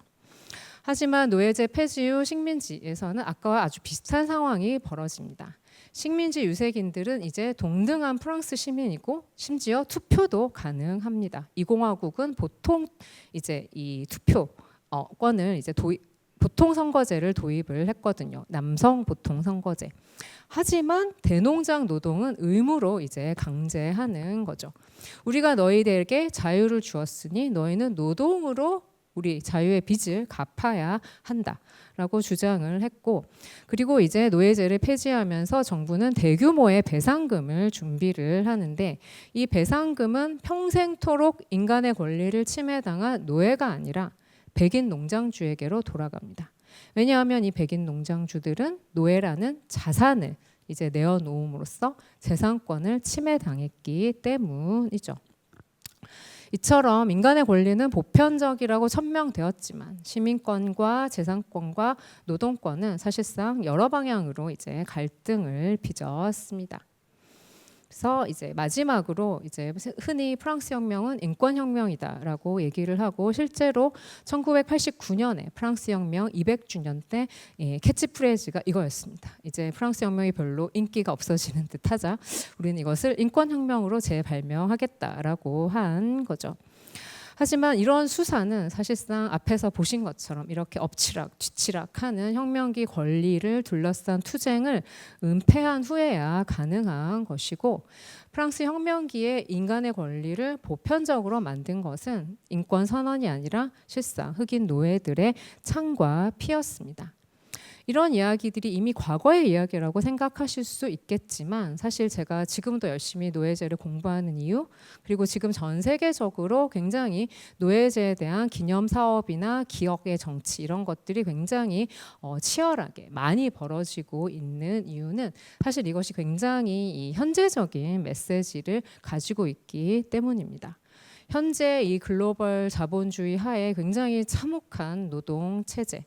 하지만 노예제 폐지 후 식민지에서는 아까와 아주 비슷한 상황이 벌어집니다. 식민지 유색인들은 이제 동등한 프랑스 시민이고 심지어 투표도 가능합니다. 이 공화국은 보통 이제 이 투표권을 이제 보통 선거제를 도입을 했거든요. 남성 보통 선거제. 하지만 대농장 노동은 의무로 이제 강제하는 거죠. 우리가 너희들에게 자유를 주었으니 너희는 노동으로 우리 자유의 빚을 갚아야 한다라고 주장을 했고 그리고 이제 노예제를 폐지하면서 정부는 대규모의 배상금을 준비를 하는데 이 배상금은 평생토록 인간의 권리를 침해당한 노예가 아니라 백인 농장주에게로 돌아갑니다. 왜냐하면 이 백인 농장주들은 노예라는 자산을 이제 내어놓음으로써 재산권을 침해당했기 때문이죠. 이처럼 인간의 권리는 보편적이라고 천명되었지만 시민권과 재산권과 노동권은 사실상 여러 방향으로 이제 갈등을 빚었습니다. 그래서 이제 마지막으로 이제 흔히 프랑스 혁명은 인권 혁명이다라고 얘기를 하고 실제로 1989년에 프랑스 혁명 200주년 때 캐치프레이즈가 이거였습니다. 이제 프랑스 혁명이 별로 인기가 없어지는 듯하자 우리는 이것을 인권 혁명으로 재발명하겠다라고 한 거죠. 하지만 이런 수사는 사실상 앞에서 보신 것처럼 이렇게 엎치락 뒤치락하는 혁명기 권리를 둘러싼 투쟁을 은폐한 후에야 가능한 것이고 프랑스 혁명기에 인간의 권리를 보편적으로 만든 것은 인권 선언이 아니라 실상 흑인 노예들의 창과 피였습니다. 이런 이야기들이 이미 과거의 이야기라고 생각하실 수 있겠지만 사실 제가 지금도 열심히 노예제를 공부하는 이유 그리고 지금 전 세계적으로 굉장히 노예제에 대한 기념 사업이나 기억의 정치 이런 것들이 굉장히 치열하게 많이 벌어지고 있는 이유는 사실 이것이 굉장히 이 현재적인 메시지를 가지고 있기 때문입니다. 현재 이 글로벌 자본주의 하에 굉장히 참혹한 노동 체제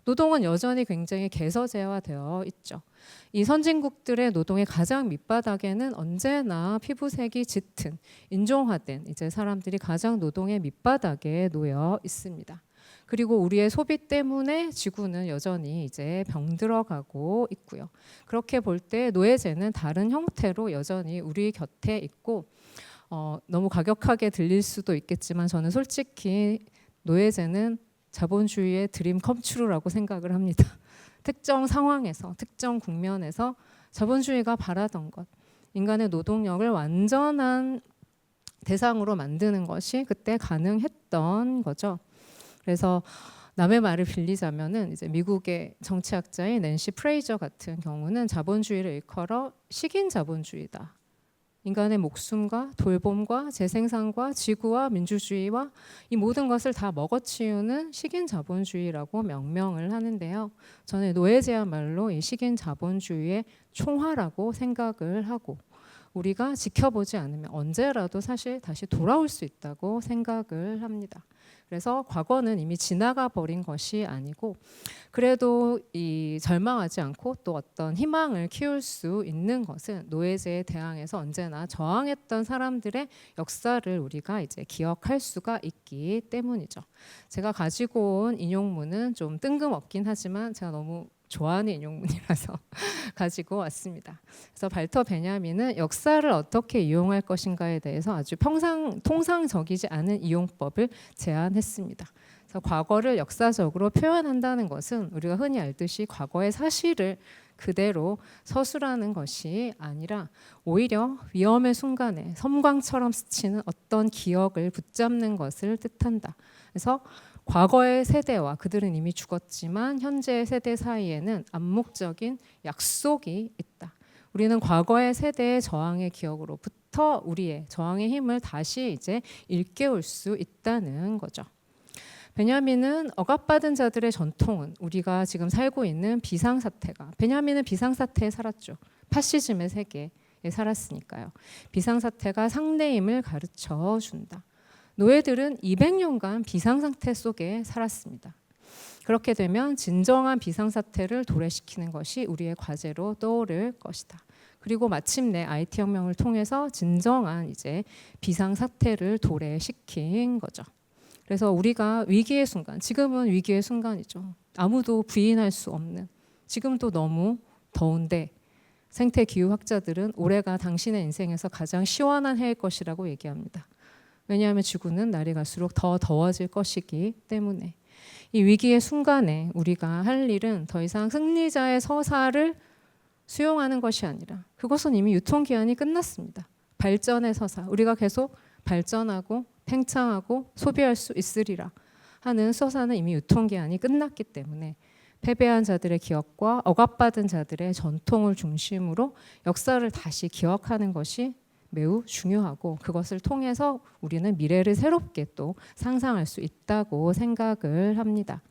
노동은 여전히 굉장히 개서제화되어 있죠. 이 선진국들의 노동의 가장 밑바닥에는 언제나 피부색이 짙은 인종화된 이제 사람들이 가장 노동의 밑바닥에 놓여 있습니다. 그리고 우리의 소비 때문에 지구는 여전히 이제 병들어가고 있고요. 그렇게 볼 때 노예제는 다른 형태로 여전히 우리 곁에 있고 너무 과격하게 들릴 수도 있겠지만 저는 솔직히 노예제는 자본주의의 드림 컴츄루라고 생각을 합니다. 특정 상황에서 특정 국면에서 자본주의가 바라던 것 인간의 노동력을 완전한 대상으로 만드는 것이 그때 가능했던 거죠. 그래서 남의 말을 빌리자면은 이제 미국의 정치학자인 낸시 프레이저 같은 경우는 자본주의를 일컬어 식인 자본주의다. 인간의 목숨과 돌봄과 재생산과 지구와 민주주의와 이 모든 것을 다 먹어치우는 식인 자본주의라고 명명을 하는데요. 저는 노예제야말로 이 식인 자본주의의 총화라고 생각을 하고 우리가 지켜보지 않으면 언제라도 사실 다시 돌아올 수 있다고 생각을 합니다. 그래서 과거는 이미 지나가 버린 것이 아니고 그래도 이 절망하지 않고 또 어떤 희망을 키울 수 있는 것은 노예제에 대항해서 언제나 저항했던 사람들의 역사를 우리가 이제 기억할 수가 있기 때문이죠. 제가 가지고 온 인용문은 좀 뜬금없긴 하지만 제가 너무 좋아하는 인용문이라서 가지고 왔습니다. 그래서 발터 베냐민은 역사를 어떻게 이용할 것인가에 대해서 아주 통상적이지 않은 이용법을 제안했습니다. 그래서 과거를 역사적으로 표현한다는 것은 우리가 흔히 알듯이 과거의 사실을 그대로 서술하는 것이 아니라 오히려 위험의 순간에 섬광처럼 스치는 어떤 기억을 붙잡는 것을 뜻한다. 그래서 과거의 세대와 그들은 이미 죽었지만 현재의 세대 사이에는 암묵적인 약속이 있다. 우리는 과거의 세대의 저항의 기억으로부터 우리의 저항의 힘을 다시 이제 일깨울 수 있다는 거죠. 베냐민은 억압받은 자들의 전통은 우리가 지금 살고 있는 비상사태가 베냐민은 비상사태에 살았죠. 파시즘의 세계에 살았으니까요. 비상사태가 상대임을 가르쳐 준다. 노예들은 200년간 비상상태 속에 살았습니다. 그렇게 되면 진정한 비상사태를 도래시키는 것이 우리의 과제로 떠오를 것이다. 그리고 마침내 IT 혁명을 통해서 진정한 이제 비상사태를 도래시킨 거죠. 그래서 우리가 위기의 순간, 지금은 위기의 순간이죠. 아무도 부인할 수 없는, 지금도 너무 더운데 생태기후학자들은 올해가 당신의 인생에서 가장 시원한 해일 것이라고 얘기합니다. 왜냐하면 지구는 날이 갈수록 더 더워질 것이기 때문에 이 위기의 순간에 우리가 할 일은 더 이상 승리자의 서사를 수용하는 것이 아니라 그것은 이미 유통기한이 끝났습니다. 발전의 서사, 우리가 계속 발전하고 팽창하고 소비할 수 있으리라 하는 서사는 이미 유통기한이 끝났기 때문에 패배한 자들의 기억과 억압받은 자들의 전통을 중심으로 역사를 다시 기억하는 것이 매우 중요하고 그것을 통해서 우리는 미래를 새롭게 또 상상할 수 있다고 생각을 합니다.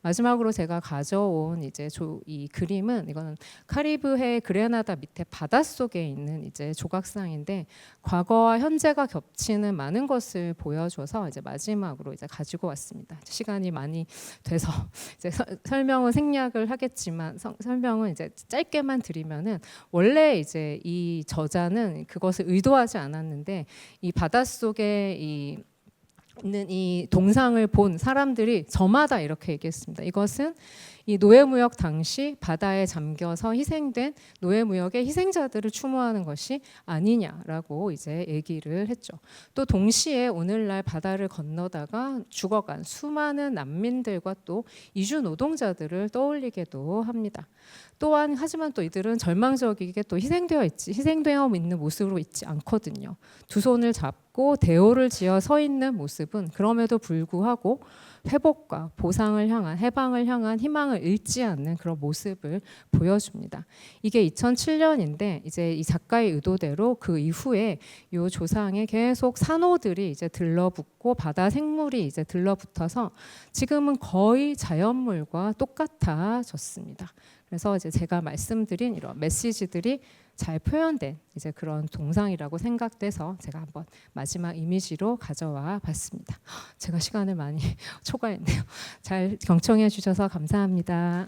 마지막으로 제가 가져온 이제 이 그림은 이거는 카리브해 그레나다 밑에 바닷속에 있는 이제 조각상인데 과거와 현재가 겹치는 많은 것을 보여줘서 이제 마지막으로 이제 가지고 왔습니다. 시간이 많이 돼서 이제 설명은 생략을 하겠지만 설명은 이제 짧게만 드리면은 원래 이제 이 저자는 그것을 의도하지 않았는데 이 바닷속에 있는 이 동상을 본 사람들이 저마다 이렇게 얘기했습니다. 이것은 이 노예무역 당시 바다에 잠겨서 희생된 노예무역의 희생자들을 추모하는 것이 아니냐라고 이제 얘기를 했죠. 또 동시에 오늘날 바다를 건너다가 죽어간 수많은 난민들과 또 이주 노동자들을 떠올리게도 합니다. 또한 하지만 또 이들은 절망적이게 또 희생되어 있는 모습으로 있지 않거든요. 두 손을 잡고 대오를 지어 서 있는 모습은 그럼에도 불구하고 회복과 보상을 향한 해방을 향한 희망을 잃지 않는 그런 모습을 보여줍니다. 이게 2007년인데 이제 이 작가의 의도대로 그 이후에 이 조상에 계속 산호들이 이제 들러붙고 바다 생물이 이제 들러붙어서 지금은 거의 자연물과 똑같아졌습니다. 그래서 이제 제가 말씀드린 이런 메시지들이 잘 표현된 이제 그런 동상이라고 생각돼서 제가 한번 마지막 이미지로 가져와 봤습니다. 제가 시간을 많이 초과했네요. 잘 경청해 주셔서 감사합니다.